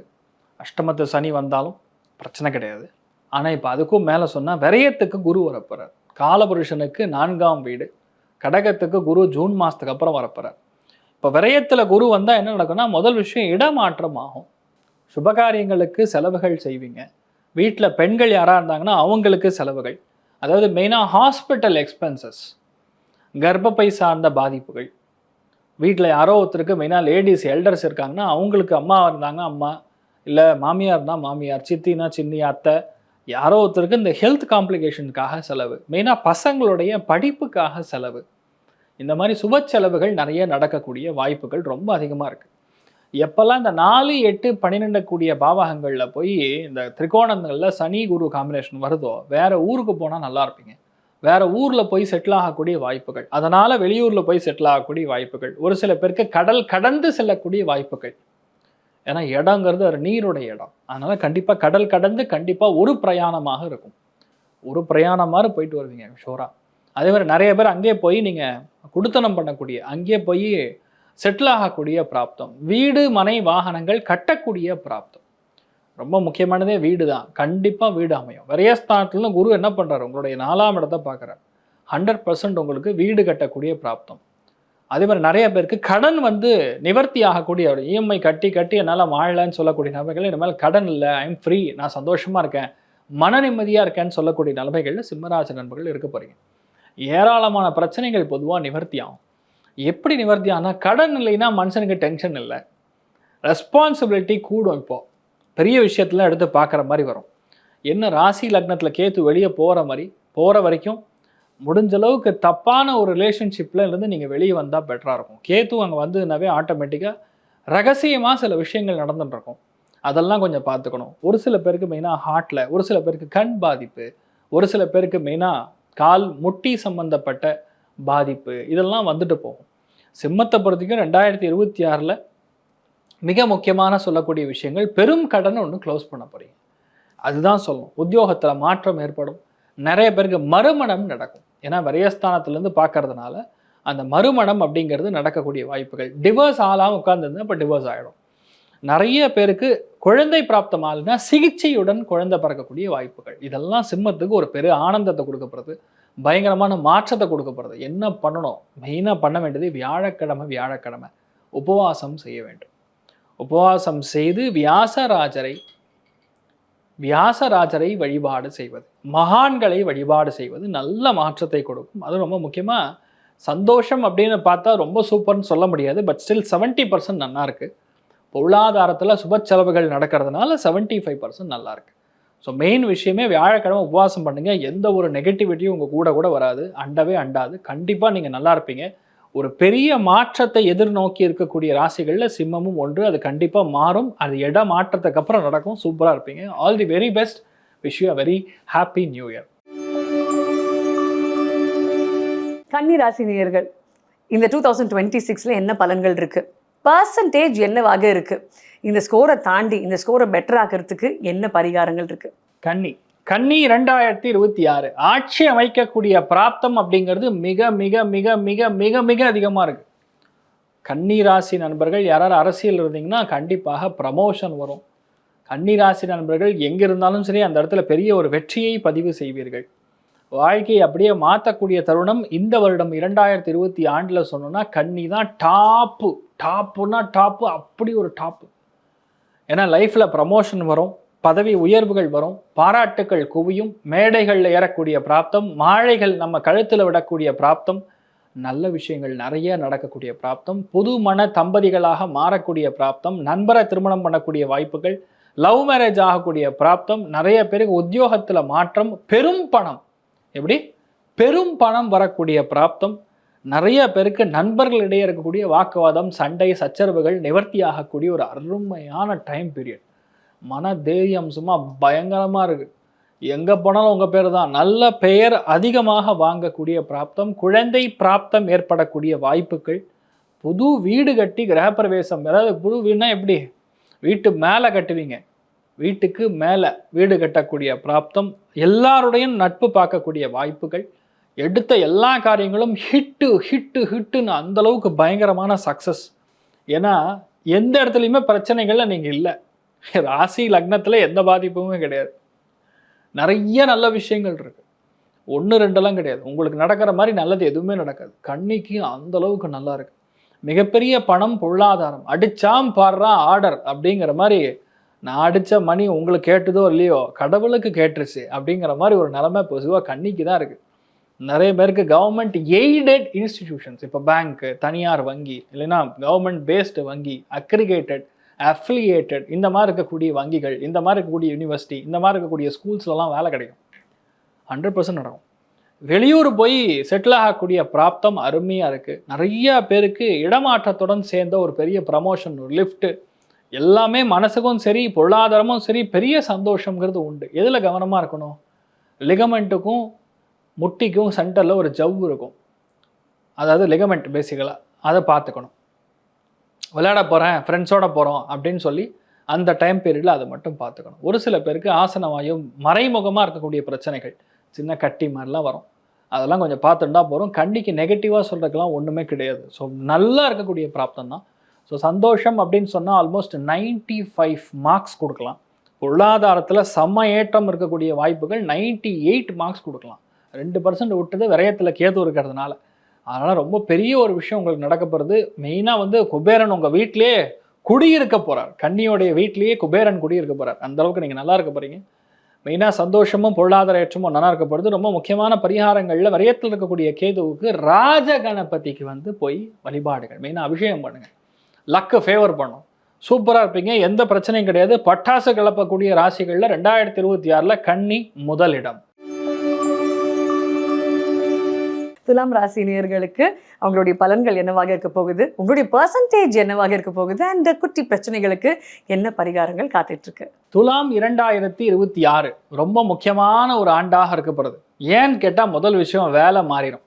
அஷ்டமத்து சனி வந்தாலும் பிரச்சனை கிடையாது. ஆனால் இப்போ அதுக்கும் மேலே சொன்னால் விரயத்துக்கு குரு வரப்போகிறார். காலபுருஷனுக்கு 4ஆம் வீடு, கடகத்துக்கு குரு ஜூன் மாதத்துக்கு அப்புறம் வரப்போகிறார். இப்போ விரயத்தில் குரு வந்தால் என்ன நடக்கும்னா, முதல் விஷயம் இடமாற்றம் ஆகும். சுபகாரியங்களுக்கு செலவுகள் செய்வீங்க. வீட்டில் பெண்கள் யாராக இருந்தாங்கன்னா அவங்களுக்கு செலவுகள், அதாவது மெயினாக ஹாஸ்பிட்டல் எக்ஸ்பென்சஸ், கர்ப்பப்பை சார்ந்த பாதிப்புகள். வீட்டில் யாரோ ஒருத்தருக்கு மெயினாக லேடிஸ் எல்டர்ஸ் இருக்காங்கன்னா அவங்களுக்கு, அம்மா இருந்தாங்க அம்மா, இல்லை மாமியார் இருந்தால் மாமியார், சித்தினா சின்னி, அத்தை, யாரோ ஒருத்தருக்கு இந்த ஹெல்த் காம்ப்ளிகேஷனுக்காக செலவு, மெயினாக பசங்களுடைய படிப்புக்காக செலவு. இந்த மாதிரி சுப செலவுகள் நிறைய நடக்கக்கூடிய வாய்ப்புகள் ரொம்ப அதிகமாக இருக்குது. எப்பெல்லாம் இந்த 4, 8, 12 கூடிய பாவகங்களில் போய் இந்த திரிகோணங்களில் சனி குரு காம்பினேஷன் வருதோ, வேற ஊருக்கு போனால் நல்லா இருப்பீங்க. வேற ஊரில் போய் செட்டில் ஆகக்கூடிய வாய்ப்புகள், அதனால் வெளியூரில் போய் செட்டில் ஆகக்கூடிய வாய்ப்புகள், ஒரு சில பேருக்கு கடல் கடந்து செல்லக்கூடிய வாய்ப்புகள். ஏன்னா இடங்கிறது ஒரு நீருடைய இடம். அதனால் கண்டிப்பாக கடல் கடந்து கண்டிப்பாக ஒரு பிரயாணமாக இருக்கும். ஒரு பிரயாணம் மாதிரி போயிட்டு வருவீங்க ஷோராக. அதே மாதிரி நிறைய பேர் அங்கேயே போய் நீங்கள் குடுத்தனம் பண்ணக்கூடிய, அங்கேயே போய் செட்டில் ஆகக்கூடிய பிராப்தம், வீடு மனை வாகனங்கள் கட்டக்கூடிய பிராப்தம். ரொம்ப முக்கியமானதே வீடு தான். கண்டிப்பாக வீடு அமையும். விரயஸ்தானத்துல குரு என்ன பண்ணுறாரு, உங்களுடைய 4ஆம் இடத்தை பார்க்குறாரு. 100% உங்களுக்கு வீடு கட்டக்கூடிய பிராப்தம். அதே மாதிரி நிறைய பேருக்கு கடன் நிவர்த்தி ஆகக்கூடிய, இஎம்ஐ கட்டி கட்டி என்னால் வாழலன்னு சொல்லக்கூடிய நபர்கள் இனிமேல் கடன் இல்லை, ஐம் ஃப்ரீ, நான் சந்தோஷமாக இருக்கேன், மன நிம்மதியாக இருக்கேன்னு சொல்லக்கூடிய நிலைமைகளில் சிம்மராசி நண்பர்கள் இருக்க போகிறீங்க. ஏராளமான பிரச்சனைகள் பொதுவாக நிவர்த்தி ஆகும். எப்படி நிவர்த்தி ஆனால், கடன் இல்லைன்னா மனுஷனுக்கு டென்ஷன் இல்லை, ரெஸ்பான்சிபிலிட்டி கூடும். இப்போது பெரிய விஷயத்தெலாம் எடுத்து பார்க்குற மாதிரி வரும். என்ன ராசி லக்னத்தில் கேத்து வெளியே போகிற வரைக்கும் முடிஞ்ச அளவுக்கு தப்பான ஒரு ரிலேஷன்ஷிப்பில் இருந்து நீங்கள் வெளியே வந்தால் பெட்டராக இருக்கும். கேத்து அங்கே வந்ததுனாவே ஆட்டோமேட்டிக்காக ரகசியமாக சில விஷயங்கள் நடந்துட்டுருக்கும். அதெல்லாம் கொஞ்சம் பார்த்துக்கணும். ஒரு சில பேருக்கு மெயினாக ஹார்ட்டில், ஒரு சில பேருக்கு கண் பாதிப்பு, ஒரு சில பேருக்கு மெயினாக கால் முட்டி சம்பந்தப்பட்ட பாதிப்பு, இதெல்லாம் வந்துட்டு போகும். சிம்மத்தை பொறுத்திக்கும் 2026 மிக முக்கியமான சொல்லக்கூடிய விஷயங்கள், பெரும் கடன் ஒன்று க்ளோஸ் பண்ண போகிறீங்க. அதுதான் சொல்லணும். உத்தியோகத்தில் மாற்றம் ஏற்படும். நிறைய பேருக்கு மறுமணம் நடக்கும். ஏன்னா விரயஸ்தானத்துலேருந்து பார்க்கறதுனால அந்த மறுமணம் அப்படிங்கிறது நடக்கக்கூடிய வாய்ப்புகள். டிவோர்ஸ் ஆளாமல் உட்காந்துருந்தா இப்போ டிவோர்ஸ் ஆகிடும். நிறைய பேருக்கு குழந்தை பிராப்தம் ஆளுனா சிகிச்சையுடன் குழந்தை பிறக்கக்கூடிய வாய்ப்புகள். இதெல்லாம் சிம்மத்துக்கு ஒரு பெரிய ஆனந்தத்தை கொடுக்கப்படுறது, பயங்கரமான மாற்றத்தை கொடுக்கப்படுறது. என்ன பண்ணணும், மெயினாக பண்ண வேண்டியது வியாழக்கிழமை உபவாசம் செய்ய வேண்டும். உபவாசம் செய்து வியாசராஜரை வழிபாடு செய்வது, மகான்களை வழிபாடு செய்வது நல்ல மாற்றத்தை கொடுக்கும். அது ரொம்ப முக்கியமாக சந்தோஷம் அப்படின்னு பார்த்தா ரொம்ப சூப்பர்னு சொல்ல முடியாது. பட் ஸ்டில் 70% நல்லா இருக்குது. பொருளாதாரத்தில் சுப செலவுகள் நடக்கிறதுனால 75% நல்லா இருக்குது. ஸோ மெயின் விஷயமே வியாழக்கிழமை உபவாசம் பண்ணுங்க. எந்த ஒரு நெகட்டிவிட்டியும் உங்கள் கூட வராது, அண்டாது. கண்டிப்பாக நீங்கள் நல்லா இருப்பீங்க. ஒரு பெரிய மாற்றத்தை எதிர்நோக்கி இருக்கக்கூடிய ராசிகளில் சிம்மமும் ஒன்று. அது கண்டிப்பாக மாறும். அது இட மாற்றத்துக்கு அப்புறம் நடக்கும். சூப்பராக இருப்பீங்க. All the very best. Wish you a very happy new year. கன்னி ராசி நேயர்கள் இந்த 2026ல என்ன பலன்கள் இருக்கு, பர்சன்டேஜ் என்னவாக இருக்கு, இந்த ஸ்கோரை தாண்டி இந்த ஸ்கோரை பெட்டர் ஆக்கிறதுக்கு என்ன பரிகாரங்கள் இருக்கு? கன்னி 2026 ஆட்சி அமைக்கக்கூடிய பிராப்தம் அப்படிங்கிறது மிக மிக மிக மிக மிக மிக அதிகமாக இருக்கு. கன்னி ராசி நண்பர்கள் யாராவது அரசியல் இருந்தீங்கன்னா கண்டிப்பாக ப்ரமோஷன் வரும். கன்னி ராசி நண்பர்கள் எங்கே இருந்தாலும் சரி அந்த இடத்துல பெரிய ஒரு வெற்றியை பதிவு செய்வீர்கள். வாழ்க்கையை அப்படியே மாற்றக்கூடிய தருணம் இந்த வருடம் 2020 சொன்னோன்னா கன்னி தான் டாப்புன்னா டாப்பு, அப்படி ஒரு டாப்பு. ஏன்னா லைஃப்பில் ப்ரமோஷன் வரும், பதவி உயர்வுகள் வரும், பாராட்டுக்கள் குவியும், மேடைகளில் ஏறக்கூடிய பிராப்தம், மாழைகள் நம்ம கழுத்தில் விடக்கூடிய பிராப்தம், நல்ல விஷயங்கள் நிறைய நடக்கக்கூடிய பிராப்தம், புது மன தம்பதிகளாக மாறக்கூடிய பிராப்தம், நண்பரை திருமணம் பண்ணக்கூடிய வாய்ப்புகள், லவ் மேரேஜ் ஆகக்கூடிய பிராப்தம், நிறைய பேருக்கு உத்தியோகத்தில் மாற்றம், பெரும் பணம், எப்படி பெரும் பணம் வரக்கூடிய பிராப்தம், நிறைய பேருக்கு நண்பர்களிடையே இருக்கக்கூடிய வாக்குவாதம், சண்டை, சச்சரவுகள் நிவர்த்தி ஆகக்கூடிய ஒரு அருமையான டைம் பீரியட். மன தைரியம் சும்மா பயங்கரமாக இருக்குது. எங்கே போனாலும் உங்கள் பேர் தான். நல்ல பெயர் அதிகமாக வாங்கக்கூடிய பிராப்தம், குழந்தை பிராப்தம் ஏற்படக்கூடிய வாய்ப்புகள், புது வீடு கட்டி கிரகப்பிரவேசம், அதாவது புது வீடுனா எப்படி வீட்டு மேலே கட்டுவீங்க, வீட்டுக்கு மேலே வீடு கட்டக்கூடிய பிராப்தம், எல்லாருடையும் நட்பு பார்க்கக்கூடிய வாய்ப்புகள், எடுத்த எல்லா காரியங்களும் ஹிட்டுன்னு அந்தளவுக்கு பயங்கரமான சக்ஸஸ். ஏன்னா எந்த இடத்துலையுமே பிரச்சனைகளில் நீங்கள் இல்லை. ராசி லக்னத்தில் எந்த பாதிப்புமே கிடையாது. நிறைய நல்ல விஷயங்கள் இருக்குது. 1-2 கிடையாது. உங்களுக்கு நடக்கிற மாதிரி நல்லது எதுவுமே நடக்காது. கன்னிக்கு அந்த அளவுக்கு நல்லா இருக்கு. மிகப்பெரிய பணம், பொருளாதாரம், அடிச்சாம் பாடுறா ஆர்டர் அப்படிங்கிற மாதிரி, நான் அடித்த மணி உங்களுக்கு கேட்டதோ இல்லையோ கடவுளுக்கு கேட்டுருச்சு அப்படிங்கிற மாதிரி ஒரு நிலைமை பொதுவாக கன்னிக்கு தான் இருக்குது. நிறைய பேருக்கு கவர்மெண்ட் எய்டட் இன்ஸ்டிடியூஷன்ஸ், இப்போ பேங்க்கு, தனியார் வங்கி, இல்லைன்னா கவர்மெண்ட் பேஸ்டு வங்கி, அக்ரிகேட்டட், அஃபிலியேட்டட், இந்த மாதிரி இருக்கக்கூடிய வங்கிகள், இந்த மாதிரி இருக்கக்கூடிய யூனிவர்சிட்டி, இந்த மாதிரி இருக்கக்கூடிய ஸ்கூல்ஸ்லாம் வேலை கிடைக்கும். 100% நடக்கும். வெளியூர் போய் செட்டில் ஆகக்கூடிய பிராப்தம் அருமையாக இருக்குது. நிறைய பேருக்கு இடமாற்றத்துடன் சேர்ந்த ஒரு பெரிய ப்ரமோஷன், ஒரு லிஃப்ட்டு, எல்லாமே மனசுக்கும் சரி பொருளாதாரமும் சரி பெரிய சந்தோஷங்கிறது உண்டு. எதில் கவனமாக இருக்கணும்? லிகமெண்ட்டுக்கும் முட்டிக்கும் சென்டரில் ஒரு ஜவ்வு இருக்கும், அதாவது லிகமெண்ட் பேசிக்கலாக, அதை பார்த்துக்கணும். விளையாட போகிறேன், ஃப்ரெண்ட்ஸோட போகிறோம் அப்படின்னு சொல்லி அந்த டைம் பீரியடில் அதை மட்டும் பார்த்துக்கணும். ஒரு சில பேருக்கு ஆசனவாயும் மறைமுகமாக இருக்கக்கூடிய பிரச்சனைகள், சின்ன கட்டி மாதிரிலாம் வரும், அதெல்லாம் கொஞ்சம் பார்த்துட்டா போகிறோம். கண்டிக்கு நெகட்டிவாக சொல்கிறதுக்கெல்லாம் ஒன்றுமே கிடையாது. ஸோ நல்லா இருக்கக்கூடிய பிராப்தம் தான். ஸோ சந்தோஷம் அப்படின்னு சொன்னால் ஆல்மோஸ்ட் 95 மார்க்ஸ் கொடுக்கலாம். பொருளாதாரத்தில் செம்ம ஏற்றம் இருக்கக்கூடிய வாய்ப்புகள் 98 மார்க்ஸ் கொடுக்கலாம். 2% விட்டது விரயத்தில் கேது இருக்கிறதுனால. அதனால் ரொம்ப பெரிய ஒரு விஷயம் உங்களுக்கு நடக்க போகிறது. மெயினாக குபேரன் உங்கள் வீட்டிலே குடியிருக்க போகிறார். கன்னியோடைய வீட்லேயே குபேரன் குடியிருக்க போகிறார். அந்தளவுக்கு நீங்கள் நல்லா இருக்க போகிறீங்க. மெயினாக சந்தோஷமும் பொருளாதார ஏற்றமும் நல்லா இருக்க போகிறது. ரொம்ப முக்கியமான பரிகாரங்களில் விரயத்தில் இருக்கக்கூடிய கேதுவுக்கு ராஜ கணபதிக்கு போய் வழிபாடுகள், மெயினாக அபிஷேகம் பண்ணுங்கள். லக்கு ஃபேவர் பண்ணும். சூப்பராக இருப்பீங்க. எந்த பிரச்சனையும் கிடையாது. பட்டாசு கிளப்பக்கூடிய ராசிகளில் 2026 கன்னி முதலிடம். துலாம் ராசி நேயர்களுக்கு அவங்களுடைய பலன்கள் என்னவாக இருக்க போகுது, உங்களுடைய பர்சன்டேஜ் என்னவாக இருக்க போகுது, அந்த குட்டி பிரச்சனைகளுக்கு என்ன பரிகாரங்கள் காத்துட்டு இருக்கு? துலாம் 2026 ரொம்ப முக்கியமான ஒரு ஆண்டாக இருக்கப்படுது. ஏன்னு கேட்டால் முதல் விஷயம், வேலை மாறிடும்.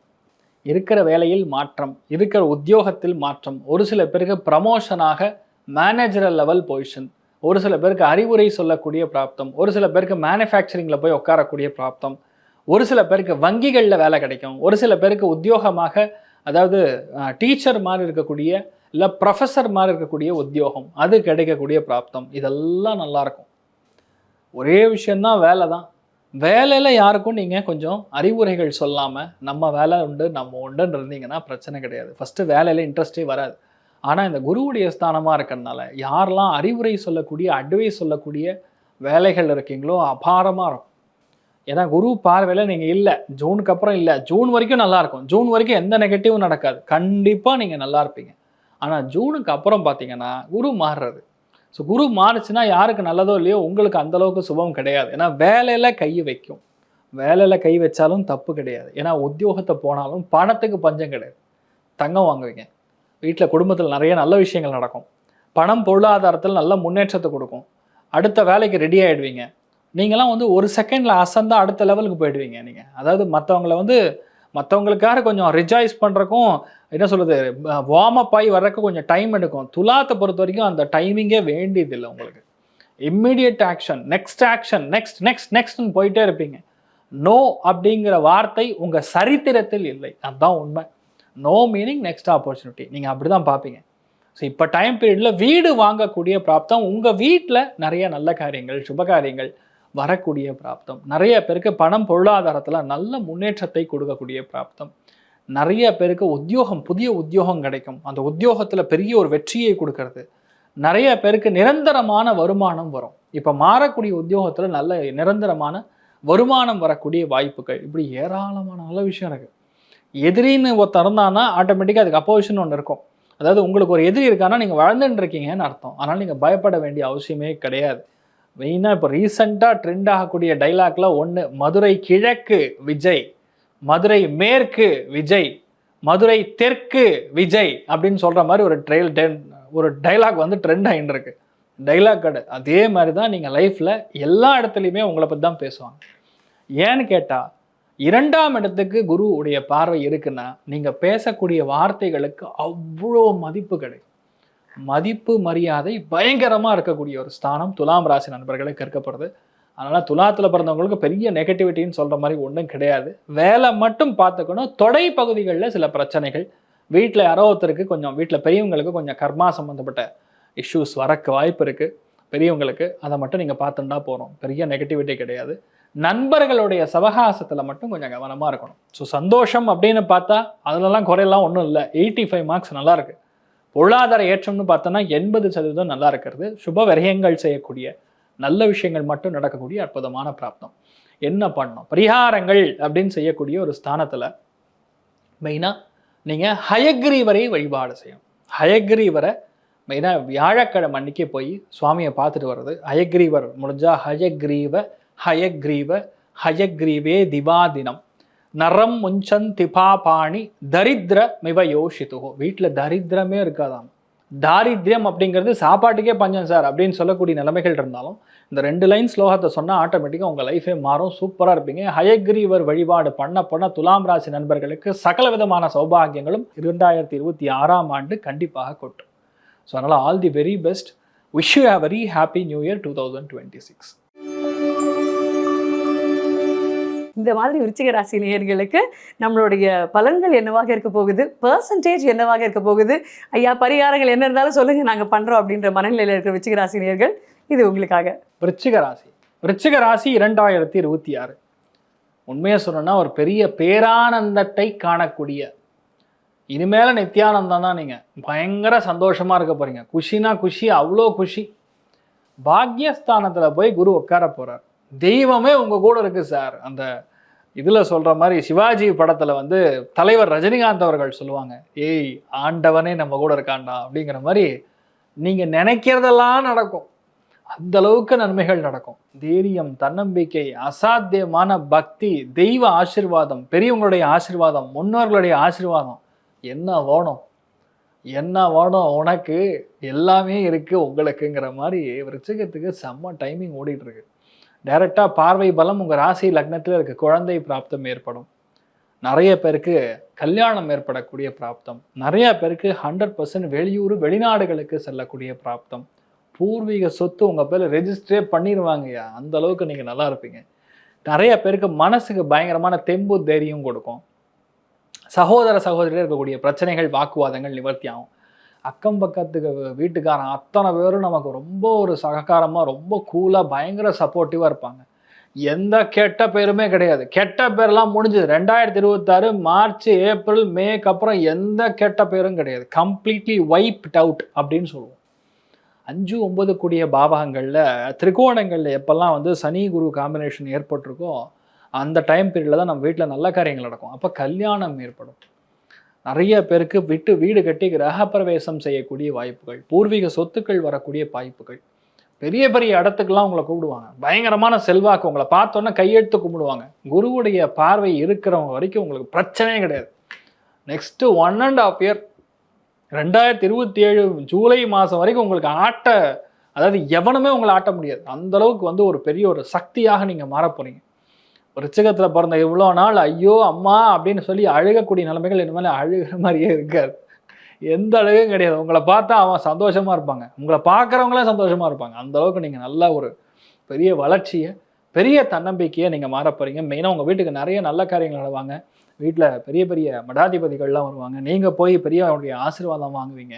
இருக்கிற வேலையில் மாற்றம், இருக்கிற உத்தியோகத்தில் மாற்றம், ஒரு சில பேருக்கு ப்ரமோஷனாக மேனேஜரல் லெவல் பொசிஷன், ஒரு சில பேருக்கு அறிவுரை சொல்லக்கூடிய பிராப்தம், ஒரு சில பேருக்கு மேனுஃபேக்சரிங்கில் போய் உட்காரக்கூடிய பிராப்தம், ஒரு சில பேருக்கு வங்கிகளில் வேலை கிடைக்கும், ஒரு சில பேருக்கு உத்தியோகமாக, அதாவது டீச்சர் மாதிரி இருக்கக்கூடிய இல்லை ப்ரொஃபஸர் மாதிரி இருக்கக்கூடிய உத்தியோகம், அது கிடைக்கக்கூடிய பிராப்தம், இதெல்லாம் நல்லாயிருக்கும். ஒரே விஷயந்தான், வேலை தான். வேலையில் யாருக்கும் நீங்கள் கொஞ்சம் அறிவுரைகள் சொல்லாமல் நம்ம வேலை உண்டு நம்ம உண்டுன்னு இருந்தீங்கன்னா பிரச்சனை கிடையாது. ஃபஸ்ட்டு வேலையில் இன்ட்ரெஸ்டே வராது. ஆனால் இந்த குருவுடைய ஸ்தானமாக இருக்கிறதுனால யாரெல்லாம் அறிவுரை சொல்லக்கூடிய, அட்வைஸ் சொல்லக்கூடிய வேலைகள் இருக்கீங்களோ அபாரமாக இருக்கும். ஏன்னா குரு பார்வையில் நீங்கள் இல்லை, ஜூனுக்கு அப்புறம் இல்லை, ஜூன் வரைக்கும் நல்லாயிருக்கும். ஜூன் வரைக்கும் எந்த நெகட்டிவும் நடக்காது, கண்டிப்பாக நீங்கள் நல்லா இருப்பீங்க. ஆனால் ஜூனுக்கு அப்புறம் பார்த்தீங்கன்னா குரு மாறுறது. ஸோ குரு மாறுச்சுன்னா யாருக்கு நல்லதோ இல்லையோ உங்களுக்கு அந்தளவுக்கு சுபம் கிடையாது. ஏன்னா வேலையில் கை வைக்கும். வேலையில் கை வச்சாலும் தப்பு கிடையாது. ஏன்னா உத்தியோகத்தை போனாலும் பணத்துக்கு பஞ்சம் கிடையாது. தங்கம் வாங்குவீங்க, வீட்டில் குடும்பத்தில் நிறைய நல்ல விஷயங்கள் நடக்கும், பணம் பொருளாதாரத்தில் நல்ல முன்னேற்றத்தை கொடுக்கும், அடுத்த வேலைக்கு ரெடி ஆகிடுவீங்க. நீங்களாம் ஒரு செகண்டில் அசந்தா அடுத்த லெவலுக்கு போயிடுவீங்க. நீங்கள் அதாவது மற்றவங்கள மற்றவங்களுக்காக கொஞ்சம் ரிஜாய்ஸ் பண்ணுறக்கும் என்ன சொல்கிறது, வார்ம் அப் ஆகி வர்றதுக்கு கொஞ்சம் டைம் எடுக்கும். துலாத்தை பொறுத்த வரைக்கும் அந்த டைமிங்கே வேண்டியதில்லை உங்களுக்கு. Immediate action, next action, next next நெக்ஸ்ட்னு போயிட்டே இருப்பீங்க. நோ அப்படிங்கிற வார்த்தை உங்கள் சரித்திரத்தில் இல்லை, அதுதான் உண்மை. நோ மீனிங் நெக்ஸ்ட் ஆப்பர்ச்சுனிட்டி, நீங்கள் அப்படி தான் பார்ப்பீங்க. ஸோ இப்போ டைம் பீரியடில் வீடு வாங்கக்கூடிய பிராப்தம், உங்கள் வீட்டில் நிறைய நல்ல காரியங்கள், சுபகாரியங்கள் வரக்கூடிய பிராப்தம், நிறைய பேருக்கு பணம் பொருளாதாரத்தில் நல்ல முன்னேற்றத்தை கொடுக்கக்கூடிய பிராப்தம், நிறைய பேருக்கு உத்தியோகம், புதிய உத்தியோகம் கிடைக்கும், அந்த உத்தியோகத்தில் பெரிய ஒரு வெற்றியை கொடுக்கறது, நிறைய பேருக்கு நிரந்தரமான வருமானம் வரும். இப்போ மாறக்கூடிய உத்தியோகத்தில் நல்ல நிரந்தரமான வருமானம் வரக்கூடிய வாய்ப்புகள், இப்படி ஏராளமான நல்ல விஷயம் இருக்குது. எதிரின்னு ஒருத்தர் இருந்தான்னா ஆட்டோமேட்டிக்காக அதுக்கு அப்போசிஷன் ஒன்று இருக்கும். அதாவது உங்களுக்கு ஒரு எதிரி இருக்கான்னா நீங்கள் வளர்ந்துட்டு இருக்கீங்கன்னு அர்த்தம். அதனால் நீங்கள் பயப்பட வேண்டிய அவசியமே கிடையாது. மெயினாக இப்போ ரீசெண்டாக ட்ரெண்ட் ஆகக்கூடிய டைலாக்ல ஒன்று, மதுரை கிழக்கு விஜய், மதுரை மேற்கு விஜய், மதுரை தெற்கு விஜய் அப்படின்னு சொல்கிற மாதிரி ஒரு டைலாக் வந்து ட்ரெண்ட் ஆகிட்டு இருக்கு. டைலாக் கடை அதே மாதிரி தான் நீங்கள் லைஃப்பில் எல்லா இடத்துலையுமே உங்களை பற்றி தான் பேசுவாங்க. ஏன்னு கேட்டால் 2ஆம் இடத்துக்கு குரு உடைய பார்வை இருக்குன்னா நீங்கள் பேசக்கூடிய வார்த்தைகளுக்கு அவ்வளோ மதிப்பு கிடைக்கும். மதிப்பு மரியாதை பயங்கரமாக இருக்கக்கூடிய ஒரு ஸ்தானம் துலாம் ராசி நண்பர்களுக்கு இருக்கப்படுது. அதனால் துலாத்தில் பிறந்தவங்களுக்கு பெரிய நெகட்டிவிட்டின்னு சொல்கிற மாதிரி ஒன்றும் கிடையாது. வேலை மட்டும் பார்த்துக்கணும். தொடை பகுதிகளில் சில பிரச்சனைகள், வீட்டில் யாரோ ஒருத்தருக்கு கொஞ்சம், வீட்டில் பெரியவங்களுக்கு கொஞ்சம் கர்மா சம்மந்தப்பட்ட இஷ்யூஸ் வரக்கு வாய்ப்பு இருக்குது பெரியவங்களுக்கு. அதை மட்டும் நீங்கள் பார்த்துட்டா போகிறோம், பெரிய நெகட்டிவிட்டி கிடையாது. நண்பர்களுடைய சவகாசத்தில் மட்டும் கொஞ்சம் கவனமாக இருக்கணும். ஸோ சந்தோஷம் அப்படின்னு பார்த்தா அதிலெல்லாம் குறையெல்லாம் ஒன்றும் இல்லை. 85 மார்க்ஸ் நல்லா இருக்கு. பொருளாதார ஏற்றம்னு பார்த்தோன்னா 80% நல்லா இருக்கிறது. சுப விரயங்கள் செய்யக்கூடிய நல்ல விஷயங்கள் மட்டும் நடக்கக்கூடிய அற்புதமான பிராப்தம். என்ன பண்ணணும் பரிகாரங்கள் அப்படின்னு செய்யக்கூடிய ஒரு ஸ்தானத்தில் மெயினாக நீங்கள் ஹயக்ரீவரை வழிபாடு செய்யணும். ஹயக்ரீவரை மெயினாக வியாழக்கிழமை அன்னைக்கு போய் சுவாமியை பார்த்துட்டு வர்றது. ஹயக்ரீவர் முடிஞ்சால் ஹயக்ரீவ ஹயக்ரீவே திவாதினம் நரம் முஞ்சன் திபாபாணி தரித்திர மிவ யோசித்துகோ. வீட்டில் தரித்திரமே இருக்காதாம். தாரித்யம் அப்படிங்கிறது சாப்பாட்டுக்கே பஞ்சம் சார் அப்படின்னு சொல்லக்கூடிய நிலைமைகள் இருந்தாலும் இந்த 2 லைன் ஸ்லோகத்தை சொன்னால் ஆட்டோமேட்டிக்காக உங்கள் லைஃபே மாறும், சூப்பராக இருப்பீங்க. ஹயக்ரீவர் வழிபாடு பண்ண துலாம் ராசி நண்பர்களுக்கு சகல விதமான சௌபாகியங்களும் 2026ஆம் ஆண்டு கண்டிப்பாக கொட்டும். ஸோ அதனால் all the very best. Wish you a very happy new year 2026. இந்த மாதிரி விருச்சிக ராசி நேயர்களுக்கு நம்மளுடைய பலன்கள் என்னவாக இருக்க போகுது, பெர்சன்டேஜ் என்னவாக இருக்க போகுது, ஐயா பரிகாரங்கள் என்ன இருந்தாலும் சொல்லுங்க, நாங்கள் பண்றோம் அப்படின்ற மனநிலையில் இருக்கிற விருச்சிக ராசி நேயர்கள் இது உங்களுக்காக. விருச்சிக ராசி 2026 உண்மையை சொல்லணும்னா ஒரு பெரிய பேரானந்தத்தை காணக்கூடிய, இனிமேல நித்தியானந்தம் தான். நீங்கள் பயங்கர சந்தோஷமா இருக்க போறீங்க. குஷினா குஷி, அவ்வளோ குஷி. பாக்யஸ்தானத்தில் போய் குரு உட்கார போறார். தெய்வமே உங்க கூட இருக்கு சார். அந்த இதில் சொல்ற மாதிரி சிவாஜி படத்துல வந்து தலைவர் ரஜினிகாந்த் அவர்கள் சொல்லுவாங்க, ஏய் ஆண்டவனே நம்ம கூட இருக்காண்டா அப்படிங்கிற மாதிரி நீங்க நினைக்கிறதெல்லாம் நடக்கும். அந்த அளவுக்கு நன்மைகள் நடக்கும். தைரியம், தன்னம்பிக்கை, அசாத்தியமான பக்தி, தெய்வ ஆசீர்வாதம், பெரியவங்களுடைய ஆசீர்வாதம், முன்னோர்களுடைய ஆசீர்வாதம், என்ன வேணும் உனக்கு, எல்லாமே இருக்கு உங்களுக்குங்கிற மாதிரி விருச்சிகத்துக்கு செம்ம டைமிங் ஓடிட்டு இருக்கு. டைரெக்டாக பார்வை பலம் உங்கள் ராசி லக்னத்தில் இருக்க குழந்தை பிராப்தம் ஏற்படும். நிறைய பேருக்கு கல்யாணம் ஏற்படக்கூடிய பிராப்தம், நிறைய பேருக்கு 100% வெளியூர் வெளிநாடுகளுக்கு செல்லக்கூடிய பிராப்தம், பூர்வீக சொத்து உங்கள் பேர் ரெஜிஸ்டரே பண்ணிடுவாங்கய்யா, அந்த அளவுக்கு நீங்கள் நல்லா இருப்பீங்க. நிறைய பேருக்கு மனசுக்கு பயங்கரமான தெம்பு தைரியம் கொடுக்கும். சகோதரியில் இருக்கக்கூடிய பிரச்சனைகள், வாக்குவாதங்கள் நிவர்த்தி ஆகும். அக்கம் பக்கத்துக்கு வீட்டுக்காரன் அத்தனை பேரும் நமக்கு ரொம்ப ஒரு சககாரமாக, ரொம்ப கூலாக, பயங்கர சப்போர்ட்டிவாக இருப்பாங்க. எந்த கெட்ட பேருமே கிடையாது. கெட்ட பேர்லாம் முடிஞ்சது. 2026 மார்ச், ஏப்ரல், மேக்கு அப்புறம் எந்த கெட்ட பேரும் கிடையாது. கம்ப்ளீட்லி வைப்ட் அவுட் அப்படின்னு சொல்லுவோம். 5, 9 கூடிய பாவகங்களில் திரிகோணங்களில் எப்பெல்லாம் வந்து சனி குரு காம்பினேஷன் ஏற்பட்டிருக்கோ அந்த டைம் பீரியடில் தான் நம்ம வீட்டில் நல்ல காரியங்கள் நடக்கும். அப்போ கல்யாணம் ஏற்படும். நிறைய பேருக்கு வீடு கட்டி கிரகப்பிரவேசம் செய்யக்கூடிய வாய்ப்புகள், பூர்வீக சொத்துக்கள் வரக்கூடிய வாய்ப்புகள், பெரிய பெரிய இடத்துக்கெல்லாம் உங்களை கூப்பிடுவாங்க. பயங்கரமான செல்வாக்கு, உங்களை பார்த்தோன்னா கையெடுத்து கும்பிடுவாங்க. குருவுடைய பார்வை இருக்கிறவங்க வரைக்கும் உங்களுக்கு பிரச்சனையே கிடையாது. நெக்ஸ்ட் 1.5 இயர் 2027 ஜூலை மாதம் வரைக்கும் உங்களுக்கு அதாவது எவனுமே உங்களை ஆட்ட முடியாது. அந்த அளவுக்கு வந்து ஒரு பெரிய ஒரு சக்தியாக நீங்கள் மாற போறீங்க. விருச்சிகத்தில் பிறந்த இவ்வளோ நாள் ஐயோ அம்மா அப்படின்னு சொல்லி அழுகக்கூடிய நிலைமைகள் இனிமேல் அழுகிற மாதிரியே இருக்காது. எந்த அழகும் கிடையாது. உங்களை பார்த்தா அவன் சந்தோஷமாக இருப்பாங்க, உங்களை பார்க்குறவங்களே சந்தோஷமாக இருப்பாங்க. அந்த அளவுக்கு நீங்கள் நல்ல ஒரு பெரிய வளர்ச்சியை, பெரிய தன்னம்பிக்கையை நீங்கள் மாற போகிறீங்க. மெயினாக உங்கள் வீட்டுக்கு நிறைய நல்ல காரியங்கள் நடவாங்க. வீட்டில் பெரிய பெரிய மடாதிபதிகள்லாம் வருவாங்க. நீங்கள் போய் பெரியவருடைய ஆசீர்வாதம் வாங்குவீங்க.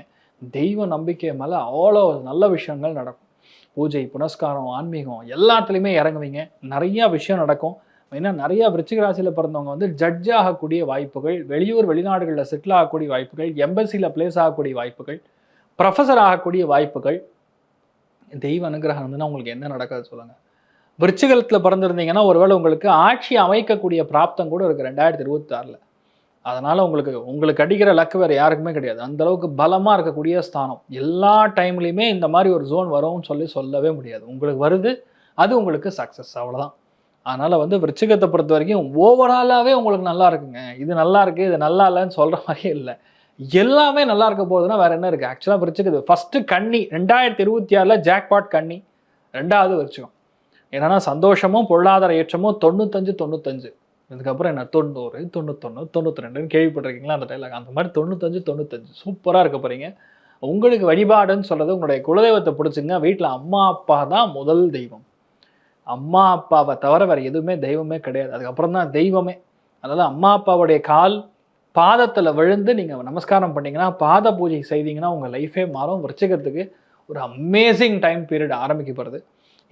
தெய்வ நம்பிக்கை மேலே அவ்வளோ நல்ல விஷயங்கள் நடக்கும். பூஜை, புனஸ்காரம், ஆன்மீகம் எல்லாத்துலேயுமே இறங்குவீங்க. நிறையா விஷயம் நடக்கும். மெயினாக நிறையா விருச்சிக ராசியில் பிறந்தவங்க வந்து ஜட்ஜ் ஆகக்கூடிய வாய்ப்புகள், வெளியூர் வெளிநாடுகளில் செட்டில் ஆகக்கூடிய வாய்ப்புகள், எம்பசியில் பிளேஸ் ஆகக்கூடிய வாய்ப்புகள், ப்ரொஃபஸர் ஆகக்கூடிய வாய்ப்புகள். தெய்வ அனுகிரகம் இருந்ததுன்னா உங்களுக்கு என்ன நடக்காது சொல்லுங்கள். விருச்சிகத்தில் பிறந்திருந்தீங்கன்னா ஒருவேளை உங்களுக்கு ஆட்சி அமைக்கக்கூடிய பிராப்தம் கூட இருக்குது 2026. அதனால் உங்களுக்கு அடிக்கிற லக்கு வேறு யாருக்குமே கிடையாது. அந்தளவுக்கு பலமாக இருக்கக்கூடிய ஸ்தானம். எல்லா டைம்லையுமே இந்த மாதிரி ஒரு ஜோன் வரும்னு சொல்லவே முடியாது. உங்களுக்கு வருது, அது உங்களுக்கு சக்ஸஸ், அவ்வளோதான். அதனால் வந்து விருச்சிகத்தை பொறுத்த வரைக்கும் ஓவராலாகவே உங்களுக்கு நல்லா இருக்குங்க. இது நல்லா இருக்குது, இது நல்லா இல்லைன்னு சொல்கிற மாதிரியே இல்லை. எல்லாமே நல்லா இருக்க போகுதுன்னா வேறு என்ன இருக்குது. ஆக்சுவலாக விருச்சிகது ஃபஸ்ட்டு கன்னி 2026 ஜாக்பாட் கன்னி, 2வது விருச்சிகம். என்னன்னா சந்தோஷமும் பொருளாதார ஏற்றமும் 95. இதுக்கப்புறம் என்ன 90, 91, 92 கேள்விப்பட்டிருக்கீங்களா அந்த டைலாக்? அந்த மாதிரி 95 சூப்பராக இருக்க போகிறீங்க. உங்களுக்கு வழிபாடுன்னு சொல்கிறது உங்களுடைய குலதெய்வத்தை பிடிச்சிங்க. வீட்டில் அம்மா அப்பா தான் முதல் தெய்வம். அம்மா அப்பாவை தவிர வேறு எதுவுமே தெய்வமே கிடையாது. அதுக்கப்புறம் தான் தெய்வமே. அதனால் அம்மா அப்பாவுடைய கால் பாதத்தில் விழுந்து நீங்கள் நமஸ்காரம் பண்ணிங்கன்னா, பாத பூஜை செய்தீங்கன்னா உங்கள் லைஃபே மாறும். விருச்சிகத்துக்கு ஒரு அமேசிங் டைம் பீரியட் ஆரம்பிக்கப்படுது.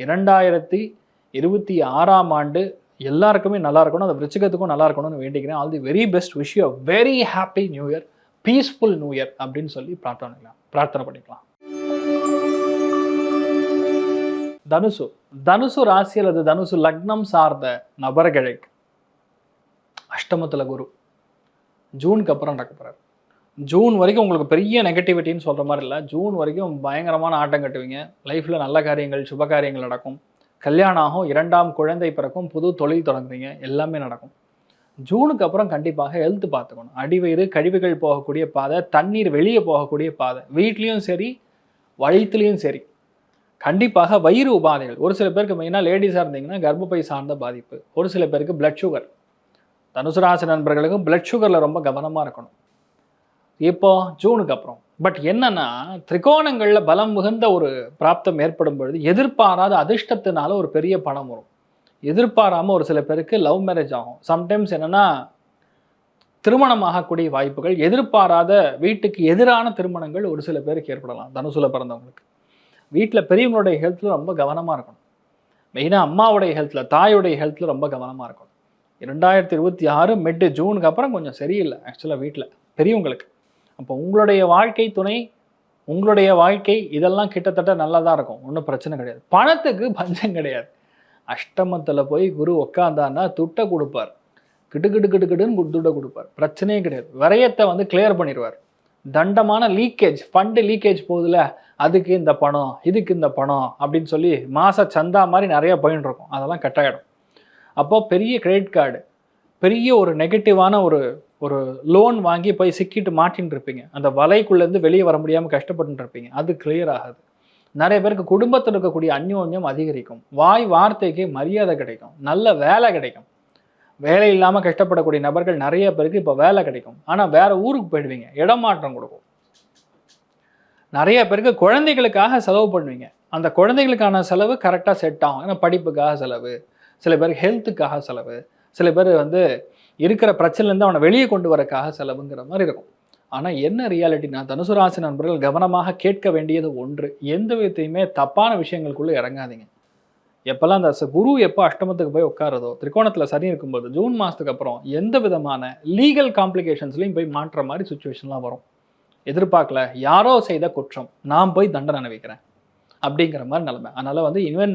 2026 ஆண்டு எல்லாருக்குமே நல்லா இருக்கணும். அந்த விருச்சிகத்துக்கும் நல்லா இருக்கணும்னு வேண்டிக்கிறேன். All the very best. Wish you very happy new year, peaceful new year அப்படின்னு சொல்லி பிரார்த்தனை பண்ணிக்கலாம். தனுசு ராசி அல்லது தனுசு லக்னம் சார்ந்த நபர்களுக்கு அஷ்டமத்தில் குரு ஜூனுக்கு அப்புறம் நடக்க போகிறார். ஜூன் வரைக்கும் உங்களுக்கு பெரிய நெகட்டிவிட்டின்னு சொல்கிற மாதிரி இல்லை. ஜூன் வரைக்கும் பயங்கரமான ஆட்டம் கட்டுவீங்க. லைஃப்பில் நல்ல காரியங்கள், சுப காரியங்கள் நடக்கும். கல்யாணம் ஆகும், 2ஆம் குழந்தை பிறக்கும், புது தொழில் தொடங்குவீங்க, எல்லாமே நடக்கும். ஜூனுக்கு அப்புறம் கண்டிப்பாக ஹெல்த் பார்த்துக்கணும். அடிவயிறு, கழிவுகள் போகக்கூடிய பாதை, தண்ணீர் வெளியே போகக்கூடிய பாதை, வீட்லேயும் சரி வயிற்றுலேயும் சரி கண்டிப்பாக வயிறு உபாதைகள். ஒரு சில பேருக்கு மெயினாக லேடிஸாக இருந்தீங்கன்னா கர்ப்பப்பை சார்ந்த பாதிப்பு. ஒரு சில பேருக்கு பிளட் சுகர். தனுசு ராசி நண்பர்களுக்கு பிளட் சுகரில் ரொம்ப கவனமாக இருக்கணும் இப்போ ஜூனுக்கு அப்புறம். பட் என்னன்னா திரிகோணங்களில் பலம் மிகுந்த ஒரு பிராப்தம் ஏற்படும் பொழுது எதிர்பாராத அதிர்ஷ்டத்தினால ஒரு பெரிய பணம் வரும். எதிர்பாராமல் ஒரு சில பேருக்கு லவ் மேரேஜ் ஆகும். சம்டைம்ஸ் என்னென்னா திருமணம் ஆகக்கூடிய வாய்ப்புகள், எதிர்பாராத வீட்டுக்கு எதிரான திருமணங்கள் ஒரு சில பேருக்கு ஏற்படலாம். தனுசுல பிறந்தவங்களுக்கு வீட்டில் பெரியவங்களுடைய ஹெல்த்தில் ரொம்ப கவனமாக இருக்கணும். மெயினாக அம்மாவுடைய ஹெல்த்தில், தாயுடைய ஹெல்த்தில் ரொம்ப கவனமாக இருக்கணும். 2026 மிட் ஜூனுக்கு அப்புறம் கொஞ்சம் சரியில்லை ஆக்சுவலாக வீட்டில் பெரியவங்களுக்கு. அப்போ உங்களுடைய வாழ்க்கை துணை, உங்களுடைய வாழ்க்கை இதெல்லாம் கிட்டத்தட்ட நல்லா தான் இருக்கும், ஒன்றும் பிரச்சனை கிடையாது. பணத்துக்கு பஞ்சம் கிடையாது. அஷ்டமத்தில் போய் குரு உட்காந்தான்னா துட்டை கொடுப்பார். கிடுன்னு துட்டை கொடுப்பார், பிரச்சனையே கிடையாது. விரயத்தை வந்து கிளியர் பண்ணிடுவார். தண்டமான லீக்கேஜ், ஃபண்டு லீக்கேஜ் போகுதுல, அதுக்கு இந்த பணம், இதுக்கு இந்த பணம் அப்படின்னு சொல்லி மாத சந்தா மாதிரி நிறையா போயின்னு இருக்கும், அதெல்லாம் கட்டாயிடும். அப்போ பெரிய கிரெடிட் கார்டு, பெரிய ஒரு நெகட்டிவான ஒரு லோன் வாங்கி போய் சிக்கிட்டு மாட்டின்னு இருப்பீங்க. அந்த வலைக்குள்ளேருந்து வெளியே வர முடியாமல் கஷ்டப்பட்டு இருப்பீங்க. அது கிளியர் ஆகுது. நிறைய பேருக்கு குடும்பத்தில் இருக்கக்கூடிய அந்யோன்யம் அதிகரிக்கும். வாய் வார்த்தைக்கு மரியாதை கிடைக்கும். நல்ல வேலை கிடைக்கும். வேலை இல்லாமல் கஷ்டப்படக்கூடிய நபர்கள் நிறைய பேருக்கு இப்போ வேலை கிடைக்கும். ஆனால் வேற ஊருக்கு போயிடுவீங்க, இடமாற்றம் கொடுக்கும். நிறைய பேருக்கு குழந்தைகளுக்காக செலவு பண்ணுவீங்க. அந்த குழந்தைகளுக்கான செலவு கரெக்டாக செட் ஆகும். ஏன்னா படிப்புக்காக செலவு, சில பேர் ஹெல்த்துக்காக செலவு, சில பேர் வந்து இருக்கிற பிரச்சனைலேருந்து அவனை வெளியே கொண்டு வரக்காக செலவுங்கிற மாதிரி இருக்கும். ஆனால் என்ன ரியாலிட்டினா, தனுசு ராசி நண்பர்கள் கவனமாக கேட்க வேண்டியது ஒன்று, எந்த விதத்தையுமே தப்பான விஷயங்களுக்குள்ளே இறங்காதீங்க. எப்போல்லாம் அந்த குரு எப்போ அஷ்டமத்துக்கு போய் உட்காரதோ, திரிகோணத்தில் சரி இருக்கும்போது ஜூன் மாதத்துக்கு அப்புறம் எந்த விதமான லீகல் காம்ப்ளிகேஷன்ஸ்லையும் போய் மாற்ற மாதிரி சுச்சுவேஷன்லாம் வரும். எதிர்பார்க்கல, யாரோ செய்த குற்றம் நான் போய் தண்டனை அனுபவிக்கிறேன் அப்படிங்கிற மாதிரி நிலைமை. அதனால் வந்து ஈவன்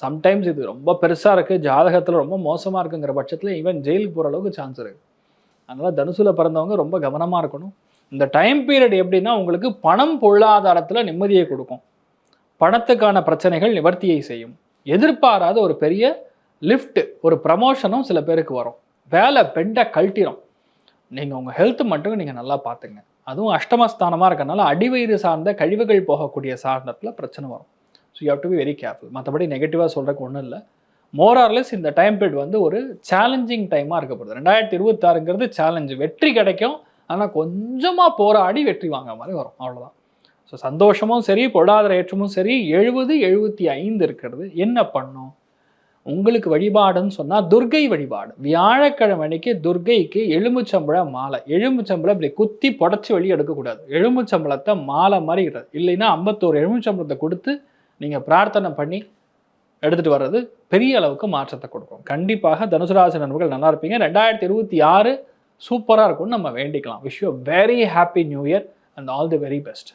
சம்டைம்ஸ் இது ரொம்ப பெருசாக இருக்குது, ஜாதகத்தில் ரொம்ப மோசமாக இருக்குங்கிற பட்சத்தில் ஈவன் ஜெயிலுக்கு போகிற அளவுக்கு சான்ஸ் இருக்குது. அதனால் தனுசுல பிறந்தவங்க ரொம்ப கவனமாக இருக்கணும். இந்த டைம் பீரியட் எப்படின்னா உங்களுக்கு பணம் பொருளாதாரத்தில் நிம்மதியை கொடுக்கும். பணத்துக்கான பிரச்சனைகள் நிவர்த்தியை செய்யும். எதிர்பாராத ஒரு பெரிய லிஃப்ட், ஒரு ப்ரமோஷனும் சில பேருக்கு வரும். வேலை பெண்டை கழட்டிடும். நீங்கள் உங்கள் ஹெல்த் மட்டும் நீங்கள் நல்லா பார்த்துங்க. அதுவும் அஷ்டமஸ்தானமாக இருக்கனால அடிவயிறு சார்ந்த கழிவுகள் போகக்கூடிய சார்ந்தத்தில் பிரச்சனை வரும். So you have to be very careful. மற்றபடி நெகட்டிவாக சொல்கிறதுக்கு ஒன்றும் இல்லை. மோரார்லெஸ் இந்த டைம் பீரியட் வந்து ஒரு சேலஞ்சிங் டைமாக இருக்கப்படுது. 2026ங்கிறது சேலஞ்சு. வெற்றி கிடைக்கும், ஆனால் கொஞ்சமாக போராடி வெற்றி வாங்க மாதிரி வரும், அவ்வளோதான். ஸோ சந்தோஷமும் சரி, பொருளாதார ஏற்றமும் சரி. 70-75 இருக்கிறது. என்ன பண்ணும்? உங்களுக்கு வழிபாடுன்னு சொன்னால் துர்கை வழிபாடு. வியாழக்கிழமை அன்னைக்கு துர்கைக்கு எலுமிச்சம்பழ மாலை. எலுமிச்சம்பழம் இப்படி குத்தி புடச்சி வெளியே எடுக்கக்கூடாது. எலுமிச்சம்பழத்தை மாலை மாதிரி இடுறது. இல்லைன்னா 51 எலுமிச்சம்பழத்தை கொடுத்து நீங்கள் பிரார்த்தனை பண்ணி எடுத்துகிட்டு வர்றது பெரிய அளவுக்கு மாற்றத்தை கொடுக்கும். கண்டிப்பாக தனுசு ராசி நண்பர்கள் நல்லா இருப்பீங்க. 2026 சூப்பராக இருக்கும்னு நம்ம வேண்டிக்கலாம். Wish you very happy new year and all the very best.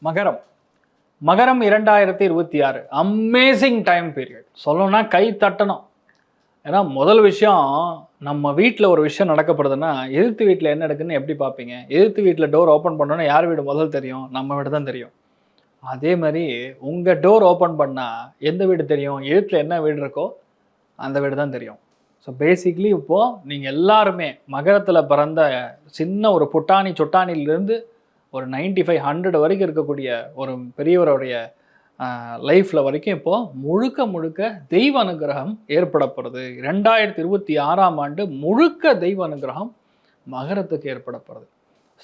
மகரம். மகரம் 2026 அமேசிங் டைம் பீரியட். சொல்லணும்னா கை தட்டணும். ஏன்னா முதல் விஷயம், நம்ம வீட்டில் ஒரு விஷயம் நடக்கப்படுதுன்னா எதிர்த்து வீட்டில் என்ன நடக்குதுன்னு எப்படி பார்ப்பீங்க? எதிர்த்து வீட்டில் டோர் ஓப்பன் பண்ணோன்னா யார் வீடு முதல் தெரியும்? நம்ம வீடு தான் தெரியும். அதே மாதிரி உங்கள் டோர் ஓப்பன் பண்ணால் எந்த வீடு தெரியும்? எதிர்த்தில் என்ன வீடு இருக்கோ அந்த வீடு தான் தெரியும். ஸோ பேசிக்லி இப்போது நீங்கள் எல்லாருமே மகரத்தில் பிறந்த சின்ன ஒரு புட்டாணி சொட்டாணிலிருந்து ஒரு 95-100 வரைக்கும் இருக்கக்கூடிய ஒரு பெரியவருடைய லைஃப்பில் வரைக்கும் இப்போது முழுக்க முழுக்க தெய்வ அனுகிரகம் ஏற்படப்படுது. 2026ஆம் ஆண்டு முழுக்க தெய்வ அனுகிரகம் மகரத்துக்கு ஏற்படப்படுது.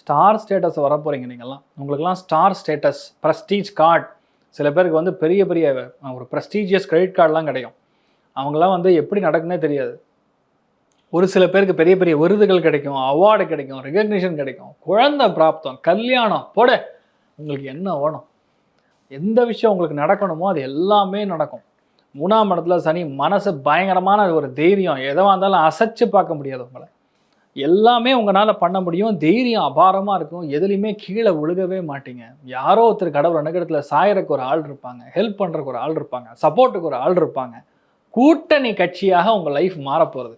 Star status வரப்போகிறீங்க. நீங்கள்லாம் உங்களுக்கெல்லாம் ஸ்டார் ஸ்டேட்டஸ், ப்ரெஸ்டீஜ் கார்டு. சில பேருக்கு வந்து பெரிய பெரிய ஒரு ப்ரெஸ்டீஜியஸ் கிரெடிட் கார்டெலாம் கிடைக்கும். அவங்களாம் வந்து எப்படி நடக்குன்னே தெரியாது. ஒரு சில பேருக்கு பெரிய பெரிய விருதுகள் கிடைக்கும், அவார்டு கிடைக்கும், ரெகக்னிஷன் கிடைக்கும், குழந்தை பிராப்தம், கல்யாணம் போட. உங்களுக்கு என்ன வேணும்? எந்த விஷயம் உங்களுக்கு நடக்கணுமோ அது எல்லாமே நடக்கும். 3ஆம் இடத்துல சனி. மனசு பயங்கரமான ஒரு தைரியம். எதுவாக இருந்தாலும் அசைச்சு பார்க்க முடியாது உங்களை. எல்லாமே உங்களால் பண்ண முடியும். தைரியம் அபாரமாக இருக்கும். எதுலேயுமே கீழே விழுகவே மாட்டீங்க. யாரோ ஒருத்தர் கடவுள் அனுகிரகத்தில் சாயறக்கு ஒரு ஆள் இருப்பாங்க, ஹெல்ப் பண்ணுறக்கு ஒரு ஆள் இருப்பாங்க, சப்போர்ட்டுக்கு ஒரு ஆள் இருப்பாங்க. கூட்டணி கட்சியாக உங்கள் லைஃப் மாறப்போகிறது.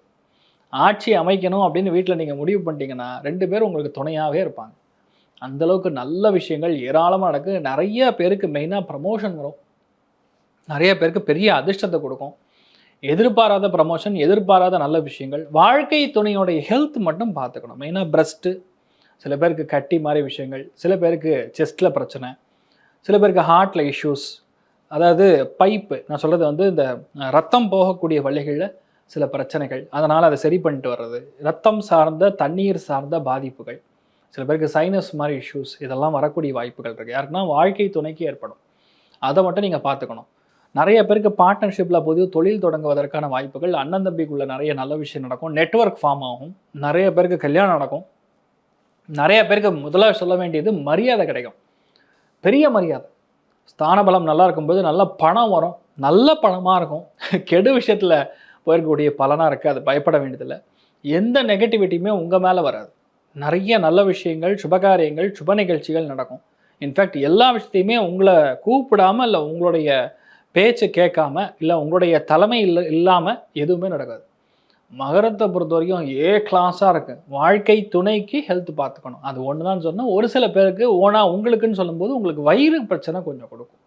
ஆட்சி அமைக்கணும் அப்படின்னு வீட்டில் நீங்கள் முடிவு பண்ணிட்டீங்கன்னா 2 பேர் உங்களுக்கு துணையாகவே இருப்பாங்க. அந்தளவுக்கு நல்ல விஷயங்கள் ஏராளமாக நடக்குது. நிறைய பேருக்கு மெயினாக ப்ரமோஷன் வரும். நிறைய பேருக்கு பெரிய அதிர்ஷ்டத்தை கொடுக்கும். எதிர்பாராத ப்ரமோஷன், எதிர்பாராத நல்ல விஷயங்கள். வாழ்க்கை துணையோடைய ஹெல்த் மட்டும் பார்த்துக்கணும். மெயினாக பிரஸ்ட்டு, சில பேருக்கு கட்டி மாதிரி விஷயங்கள், சில பேருக்கு செஸ்ட்டில் பிரச்சனை, சில பேருக்கு ஹார்ட்டில் இஷ்யூஸ். அதாவது பைப்பு, நான் சொல்கிறது வந்து இந்த ரத்தம் போகக்கூடிய வழிகளில் சில பிரச்சனைகள். அதனால் அதை சரி பண்ணிட்டு வர்றது. ரத்தம் சார்ந்த, தண்ணீர் சார்ந்த பாதிப்புகள். சில பேருக்கு சைனஸ் மாதிரி இஷ்யூஸ். இதெல்லாம் வரக்கூடிய வாய்ப்புகள் இருக்குது. யாருக்குன்னா வாழ்க்கை துணைக்கு ஏற்படும். அதை மட்டும் நீங்கள் பார்த்துக்கணும். நிறைய பேருக்கு பார்ட்னர்ஷிப்பில் பொது தொழில் தொடங்குவதற்கான வாய்ப்புகள். அண்ணன் தம்பிக்குள்ளே நிறைய நல்ல விஷயம் நடக்கும். நெட்வொர்க் ஃபார்ம் ஆகும். நிறைய பேருக்கு கல்யாணம் நடக்கும். நிறைய பேருக்கு முதலாக சொல்ல வேண்டியது மரியாதை கிடைக்கும். பெரிய மரியாதை. ஸ்தானபலம் நல்லா இருக்கும்போது நல்ல பணம் வரும். நல்ல பணமாக இருக்கும். கெடு விஷயத்தில் போயிருக்கக்கூடிய பலனாக இருக்குது. அது பயப்பட வேண்டியதில்லை. எந்த நெகட்டிவிட்டியுமே உங்கள் மேலே வராது. நிறைய நல்ல விஷயங்கள், சுபகாரியங்கள், சுப நிகழ்ச்சிகள் நடக்கும். இன்ஃபேக்ட் எல்லா விஷயத்தையுமே உங்களை கூப்பிடாமல், இல்லை உங்களுடைய பேச்சு கேட்காம, இல்லை உங்களுடைய தலைமை இல்லாமல் எதுவுமே நடக்காது. மகரத்தை பொறுத்த வரைக்கும் கிளாஸாக இருக்குது. வாழ்க்கை துணைக்கு ஹெல்த் பார்த்துக்கணும். அது ஒன்று தான் சொன்னால். ஒரு சில பேருக்கு உங்களுக்குன்னு சொல்லும்போது உங்களுக்கு வயிறு பிரச்சனை கொஞ்சம் கொடுக்கும்.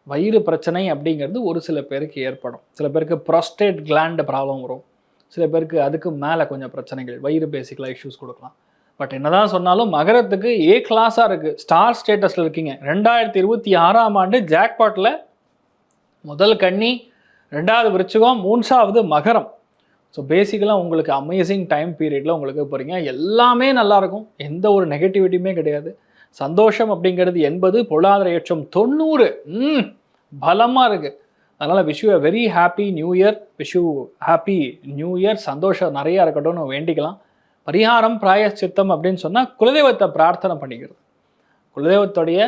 வயிறு பிரச்சனை அப்படிங்கிறது ஒரு சில பேருக்கு ஏற்படும். சில பேருக்கு ப்ராஸ்டேட் கிளாண்ட் ப்ராப்ளம் வரும். சில பேருக்கு அதுக்கு மேலே கொஞ்சம் பிரச்சனைகள், வயிறு பேசிக்கலாக இஷ்யூஸ் கொடுக்கலாம். பட் என்னதான் சொன்னாலும் மகரத்துக்கு கிளாஸாக இருக்குது. ஸ்டார் ஸ்டேட்டஸில் இருக்கீங்க. 2026ஆம் ஆண்டு ஜாக்பாட்டில் முதல் கன்னி, 2வது விருச்சிகம், 3வது மகரம். ஸோ பேசிக்கலாக உங்களுக்கு அமேசிங் டைம் பீரியடில் உங்களுக்கு போகிறீங்க. எல்லாமே நல்லாயிருக்கும். எந்த ஒரு நெகட்டிவிட்டியுமே கிடையாது. சந்தோஷம் அப்படிங்கிறது 80, பொருளாதார ஏற்றம் 90. பலமாக இருக்குது. அதனால் wish you a very happy new year. Wish you happy new year. சந்தோஷம் நிறையா இருக்கட்டும்னு வேண்டிக்கலாம். பரிகாரம், பிராயச்சித்தம் அப்படின்னு சொன்னால் குலதெய்வத்தை பிரார்த்தனை பண்ணிக்கிறது. குலதெய்வத்துடைய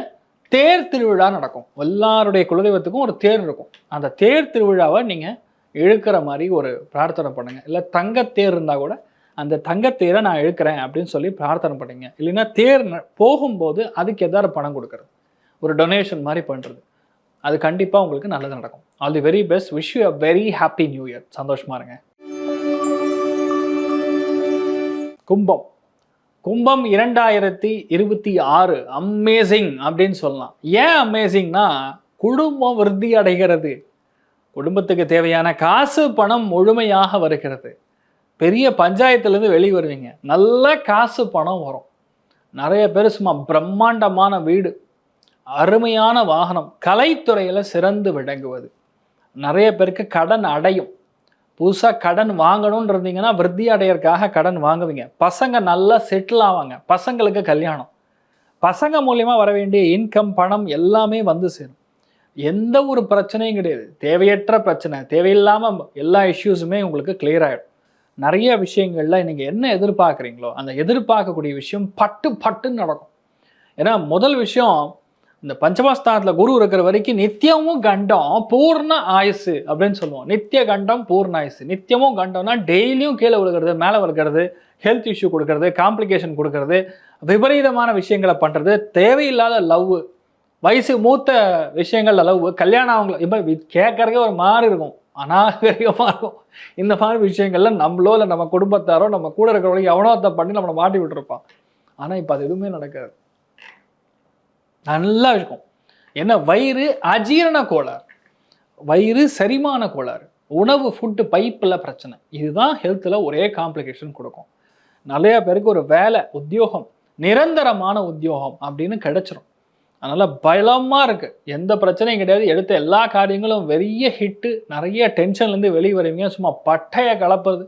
தேர் திருவிழா நடக்கும். எல்லாருடைய குலதெய்வத்துக்கும் ஒரு தேர் இருக்கும். அந்த தேர் திருவிழாவை நீங்கள் இழுக்கிற மாதிரி ஒரு பிரார்த்தனை பண்ணுங்கள். இல்லை தங்கத்தேர் இருந்தால் கூட அந்த தங்கத்தேரை நான் இழுக்கிறேன் அப்படின்னு சொல்லி பிரார்த்தனை பண்ணிங்க. இல்லைன்னா தேர் போகும்போது அதுக்கு எதாவது பணம் கொடுக்கறது, ஒரு டொனேஷன் மாதிரி பண்ணுறது. அது கண்டிப்பாக உங்களுக்கு நல்லது நடக்கும். All the very best. Wish you a very happy new year. சந்தோஷமாக இருங்க. கும்பம். கும்பம் 2026 அமேசிங் அப்படின்னு சொல்லலாம். ஏன் அமேசிங்னா, குடும்பம் விருத்தி அடைகிறது. குடும்பத்துக்கு தேவையான காசு பணம் முழுமையாக வருகிறது. பெரிய பஞ்சாயத்துலேருந்து வெளியே வருவீங்க. நல்ல காசு பணம் வரும். நிறைய பேர் சும்மா பிரம்மாண்டமான வீடு, அருமையான வாகனம், கலைத்துறையில் சிறந்து விளங்குவது, நிறைய பேருக்கு கடன் அடையும். புதுசாக கடன் வாங்கணும்னு இருந்தீங்கன்னா விருத்தி அடையறதுக்காக கடன் வாங்குவீங்க. பசங்க நல்லா செட்டில் ஆவாங்க, பசங்களுக்கு கல்யாணம், பசங்க மூலியமாக வர வேண்டிய இன்கம் பணம் எல்லாமே வந்து சேரும். எந்த ஒரு பிரச்சனையும் கிடையாது. தேவையற்ற பிரச்சனை, தேவையில்லாமல் எல்லா இஷ்யூஸுமே உங்களுக்கு கிளியர் ஆகிடும். நிறைய விஷயங்கள்ல நீங்கள் என்ன எதிர்பார்க்குறீங்களோ அந்த எதிர்பார்க்கக்கூடிய விஷயம் பட்டு பட்டுன்னு நடக்கும். ஏன்னா முதல் விஷயம், இந்த பஞ்சமஸ்தானத்தில் குரு இருக்கிற வரைக்கும் நித்தியமும் கண்டம் பூர்ண ஆயுசு அப்படின்னு சொல்லுவோம். நித்திய கண்டம் பூர்ண ஆயுசு. நித்தியமும் கண்டம்னா டெய்லியும் கீழே விழுகிறது, மேலே விழுகிறது, ஹெல்த் இஷ்யூ கொடுக்கறது, காம்ப்ளிகேஷன் கொடுக்கறது, விபரீதமான விஷயங்களை பண்ணுறது, தேவையில்லாத லவ், வயசு மூத்த விஷயங்கள் லவ், கல்யாணம் அவங்கள இப்போ கேட்கறதுக்கே ஒரு மாதிரி இருக்கும், அநாகரிகமாக இருக்கும். இந்த மாதிரி விஷயங்கள்ல நம்மளோ இல்லை நம்ம குடும்பத்தாரோ நம்ம கூட இருக்கிறவங்க எவனோத்தை பண்ணி நம்மளை மாட்டி விட்டுருப்பான். ஆனால் இப்போ அது எதுவுமே நடக்காது, நல்லா இருக்கும். என்ன, வயிறு அஜீரண கோளாறு, வயிறு செரிமான கோளாறு, உணவு ஃபுட்டு பைப்பில் பிரச்சனை, இதுதான் ஹெல்த்தில் ஒரே காம்ப்ளிகேஷன் கொடுக்கும். நிறைய பேருக்கு ஒரு வேலை உத்தியோகம், நிரந்தரமான உத்தியோகம் அப்படின்னு கிடைச்சிரும். அதனால் பலமாக இருக்குது, எந்த பிரச்சனையும் கிடையாது. எடுத்த எல்லா காரியங்களும் பெரிய ஹிட்டு, நிறைய டென்ஷன்லேருந்து வெளியே வருவீங்க, சும்மா பட்டையை கலப்புறது,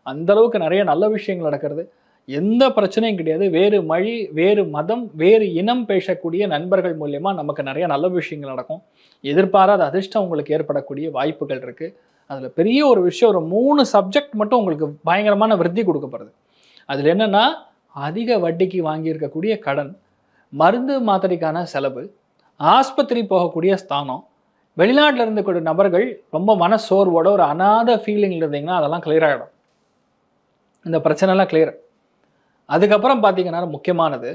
அந்தளவுக்கு நிறைய நல்ல விஷயங்கள் நடக்கிறது. எந்த பிரச்சனையும் கிடையாது. வேறு மொழி, வேறு மதம், வேறு இனம் பேசக்கூடிய நண்பர்கள் மூலமா நமக்கு நிறைய நல்ல விஷயங்கள் நடக்கும். எதிர்பாராத அதிர்ஷ்டம் உங்களுக்கு ஏற்படக்கூடிய வாய்ப்புகள் இருக்குது. அதில் பெரிய ஒரு விஷயம், ஒரு 3 சப்ஜெக்ட் மட்டும் உங்களுக்கு பயங்கரமான விருத்தி கொடுக்கப்படுது. அதில் என்னென்னா, அதிக வட்டிக்கு வாங்கியிருக்கக்கூடிய கடன், மருந்து மாத்திரைக்கான செலவு, ஆஸ்பத்திரி போகக்கூடிய ஸ்தானம், வெளிநாட்டில் இருக்கக்கூடிய நபர்கள் ரொம்ப மனசோர்வோட ஒரு அநாத ஃபீலிங்கில் இருந்தீங்கன்னா அதெல்லாம் கிளியர் ஆகிடும். இந்த பிரச்சனைலாம் கிளியர். அதுக்கப்புறம் பார்த்தீங்கன்னா முக்கியமானது,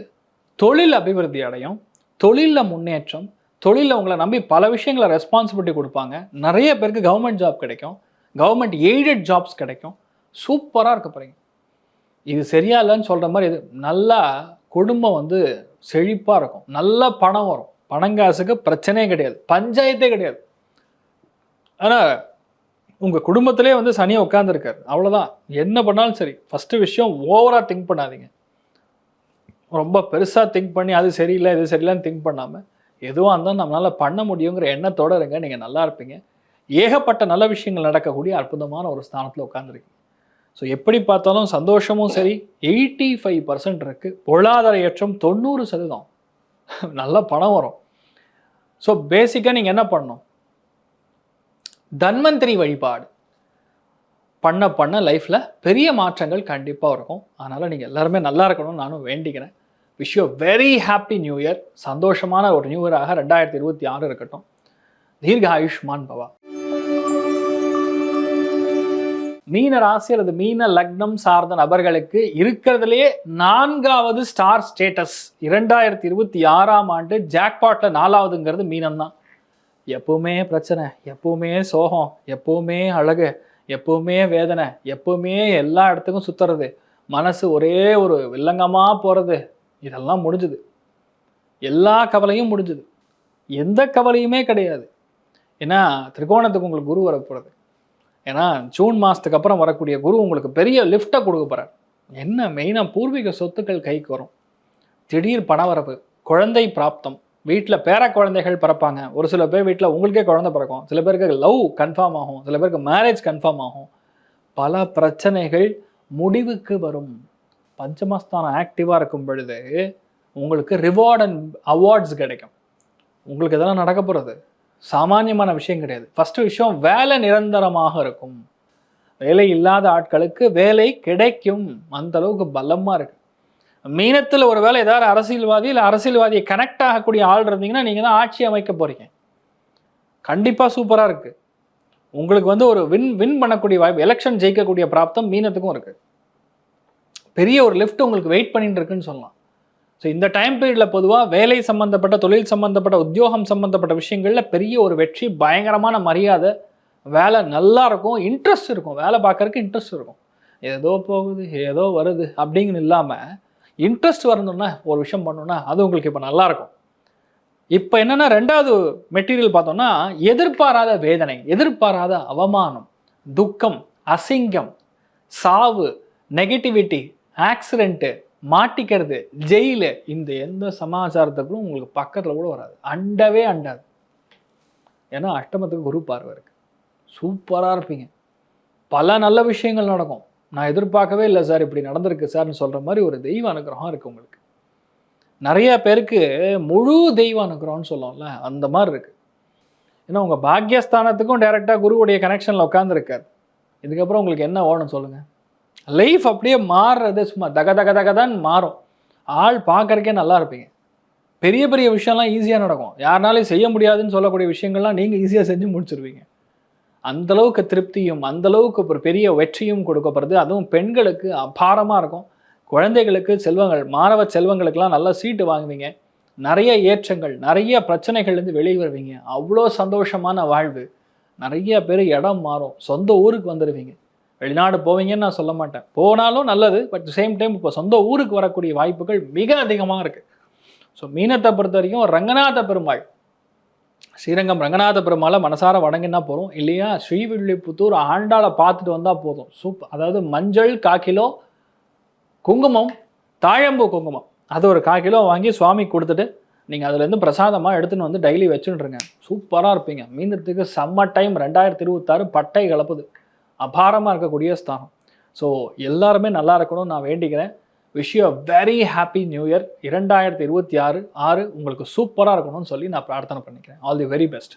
தொழில் அபிவிருத்தி அடையும், தொழிலில் முன்னேற்றம், தொழிலில் உங்களை நம்பி பல விஷயங்களை ரெஸ்பான்சிபிலிட்டி கொடுப்பாங்க. நிறைய பேருக்கு கவர்மெண்ட் ஜாப் கிடைக்கும், கவர்மெண்ட் எய்டட் ஜாப்ஸ் கிடைக்கும். சூப்பராக இருக்க போகிறீங்க. இது சரியா இல்லைன்னு சொல்கிற மாதிரி இது நல்லா குடும்பம் வந்து செழிப்பாக இருக்கும், நல்ல பணம் வரும், பணங்காசுக்கு பிரச்சனையே கிடையாது, பஞ்சாயத்தே கிடையாது. ஆனால் உங்கள் குடும்பத்திலே வந்து சனியை உட்காந்துருக்காரு, அவ்வளோதான். என்ன பண்ணாலும் சரி, ஃபஸ்ட்டு விஷயம் ஓவராக திங்க் பண்ணாதீங்க. ரொம்ப பெருசாக திங்க் பண்ணி அது சரியில்லை இது சரியில்லைன்னு திங்க் பண்ணாமல் எதுவாக இருந்தாலும் நம்மளால் பண்ண முடியுங்கிற எண்ணத்தோடு இருங்க, நீங்கள் நல்லா இருப்பீங்க. ஏகப்பட்ட நல்ல விஷயங்கள் நடக்கக்கூடிய அற்புதமான ஒரு ஸ்தானத்தில் உட்காந்துருக்கீங்க. ஸோ எப்படி பார்த்தாலும் சந்தோஷமும் சரி 85% இருக்குது. பொருளாதார ஏற்றம் 90%. நல்ல பணம் வரும். ஸோ பேசிக்காக நீங்கள் என்ன பண்ணணும், தன்வந்திரி வழிபாடு பண்ண லைஃப்பில் பெரிய மாற்றங்கள் கண்டிப்பாக இருக்கும். அதனால் நீங்கள் எல்லாருமே நல்லா இருக்கணும்னு நானும் வேண்டிக்கிறேன். Wish you very happy new year. சந்தோஷமான ஒரு நியூ இயராக 2026 இருக்கட்டும். தீர்க்க ஆயுஷ்மான் பவா. மீன ராசி அல்லது மீன லக்னம் சார்ந்த நபர்களுக்கு இருக்கிறதுலே 4வது ஸ்டார் ஸ்டேட்டஸ் 2026ஆம் ஆண்டு ஜாக்பாட்டில் 4வதுங்கிறது மீனம் தான். எப்பவுமே பிரச்சனை, எப்பவுமே சோகம், எப்பவுமே அழகு, எப்பவுமே வேதனை, எப்பவுமே எல்லா இடத்துக்கும் சுற்றுறது, மனசு ஒரே ஒரு வில்லங்கமாக போகிறது, இதெல்லாம் முடிஞ்சுது. எல்லா கவலையும் முடிஞ்சுது, எந்த கவலையுமே கிடையாது. ஏன்னா திரிகோணத்துக்கு உங்களுக்கு குரு வரப்போகிறது. ஏன்னா ஜூன் மாதத்துக்கு அப்புறம் வரக்கூடிய குரு உங்களுக்கு பெரிய லிஃப்டை கொடுக்க போகிறார். என்ன மெயினாக பூர்வீக சொத்துக்கள் கைக்கு வரும், திடீர் பணவரவு, குழந்தை பிராப்தம், வீட்டில் பேர குழந்தைகள் பிறப்பாங்க. ஒரு சில பேர் வீட்டில் உங்களுக்கே குழந்தை பிறக்கும், சில பேருக்கு லவ் கன்ஃபார்ம் ஆகும், சில பேருக்கு மேரேஜ் கன்ஃபார்ம் ஆகும். பல பிரச்சனைகள் முடிவுக்கு வரும். பஞ்சமஸ்தானம் ஆக்டிவாக இருக்கும் பொழுது உங்களுக்கு ரிவார்ட் அண்ட் அவார்ட்ஸ் கிடைக்கும். உங்களுக்கு இதெல்லாம் நடக்க போகிறது சாமானியமான விஷயம் கிடையாது. ஃபஸ்ட்டு விஷயம், வேலை நிரந்தரமாக இருக்கும். வேலை இல்லாத ஆட்களுக்கு வேலை கிடைக்கும், அந்த அளவுக்கு பலமாக இருக்கு. மீனத்தில் ஒரு வேலை ஏதாவது அரசியல்வாதி இல்லை அரசியல்வாதியை கனெக்ட் ஆகக்கூடிய ஆள் இருந்தீங்கன்னா நீங்கள் தான் ஆட்சி அமைக்க போகிறீங்க. கண்டிப்பாக சூப்பராக இருக்குது. உங்களுக்கு வந்து ஒரு வின் பண்ணக்கூடிய வாய்ப்பு, எலெக்ஷன் ஜெயிக்கக்கூடிய பிராப்தம் மீனத்துக்கும் இருக்குது. பெரிய ஒரு லிஃப்ட் உங்களுக்கு வெயிட் பண்ணிட்டு இருக்குன்னு சொல்லலாம். ஸோ இந்த டைம் பீரியடில் பொதுவாக வேலை சம்மந்தப்பட்ட, தொழில் சம்மந்தப்பட்ட, உத்தியோகம் சம்மந்தப்பட்ட விஷயங்களில் பெரிய ஒரு வெற்றி, பயங்கரமான மரியாதை, வேலை நல்லா இருக்கும், இன்ட்ரெஸ்ட் இருக்கும், வேலை பார்க்கறதுக்கு இன்ட்ரெஸ்ட் இருக்கும். ஏதோ போகுது ஏதோ வருது அப்படிங்கன்னு இல்லாமல் இன்ட்ரெஸ்ட் வரணும்னா ஒரு விஷயம் பண்ணணும்னா அது உங்களுக்கு இப்போ நல்லாயிருக்கும். இப்போ என்னென்னா 2வது மெட்டீரியல் பார்த்தோம்னா, எதிர்பாராத வேதனை, எதிர்பாராத அவமானம், துக்கம், அசிங்கம், சாவு, நெகட்டிவிட்டி, ஆக்சிடென்ட்டு, மாட்டிக்கிறது, ஜெயிலு, இந்த எந்த சமாச்சாரத்துக்கும் உங்களுக்கு பக்கத்தில் கூட வராது, அண்டவே அண்டாது. ஏன்னா அஷ்டமத்துக்கு குரு பார்வை இருக்கு. சூப்பராக இருப்பீங்க. பல நல்ல விஷயங்கள் நடக்கும். நான் எதிர்பார்க்கவே இல்லை சார், இப்படி நடந்திருக்கு சார்னு சொல்கிற மாதிரி ஒரு தெய்வ அனுகிரகம் இருக்குது உங்களுக்கு. நிறைய பேருக்கு முழு தெய்வ அனுகிரகம்னு சொல்லுவோம்ல, அந்த மாதிரி இருக்குது. ஏன்னா உங்கள் பாக்யஸ்தானத்துக்கும் டைரெக்டாக குருவுடைய கனெக்ஷனில் உட்காந்துருக்கார். இதுக்கப்புறம் உங்களுக்கு என்ன ஓடணும் சொல்லுங்கள்? லைஃப் அப்படியே மாறுறது சும்மா தக தக தக தான் மாறும். ஆள் பார்க்கறக்கே நல்லா இருப்பீங்க. பெரிய பெரிய விஷயம்லாம் ஈஸியாக நடக்கும். யாருனாலையும் செய்ய முடியாதுன்னு சொல்லக்கூடிய விஷயங்கள்லாம் நீங்கள் ஈஸியாக செஞ்சு முடிச்சிருவீங்க. அந்தளவுக்கு திருப்தியும் அந்தளவுக்கு ஒரு பெரிய வெற்றியும் கொடுக்கப்படுறது. அதுவும் பெண்களுக்கு அபாரமாக இருக்கும். குழந்தைகளுக்கு செல்வங்கள், மாணவ செல்வங்களுக்கெல்லாம் நல்ல சீட்டு வாங்குவீங்க. நிறைய ஏற்றங்கள், நிறைய பிரச்சனைகள்லேருந்து வெளியே வருவீங்க. அவ்வளோ சந்தோஷமான வாழ்வு. நிறைய பேர் இடம் மாறும், சொந்த ஊருக்கு வந்துடுவீங்க. வெளிநாடு போவீங்கன்னு நான் சொல்ல மாட்டேன், போனாலும் நல்லது. பட் சேம் டைம் இப்போ சொந்த ஊருக்கு வரக்கூடிய வாய்ப்புகள் மிக அதிகமாக இருக்குது. ஸோ மீனத்தை பொறுத்த வரைக்கும் ரங்கநாத பெருமாள், ஸ்ரீரங்கம் ரங்கநாத பெருமாளை மனசார வணங்கினா போதும். இல்லையா ஸ்ரீவில்லிபுத்தூர் ஆண்டாளை பார்த்துட்டு வந்தால் போதும். சூப்பர். அதாவது மஞ்சள் 1/4 கிலோ, குங்குமம், தாழம்பூ குங்குமம், அது ஒரு 1/4 கிலோ வாங்கி சுவாமி கொடுத்துட்டு நீங்கள் அதுலேருந்து பிரசாதமாக எடுத்துன்னு வந்து டெய்லி வச்சுட்டுருங்க. சூப்பராக இருப்பீங்க. மீனத்துக்கு செம்ம டைம். 2026 பட்டை கலப்புது. அபாரமாக இருக்கக்கூடிய ஸ்தானம். ஸோ எல்லாருமே நல்லா இருக்கணும்னு நான் வேண்டிக்கிறேன். Wish you a very happy new year. 2026 உங்களுக்கு சூப்பராக இருக்கணும்னு சொல்லி நான் பிரார்த்தனை பண்ணிக்கிறேன். All the very best.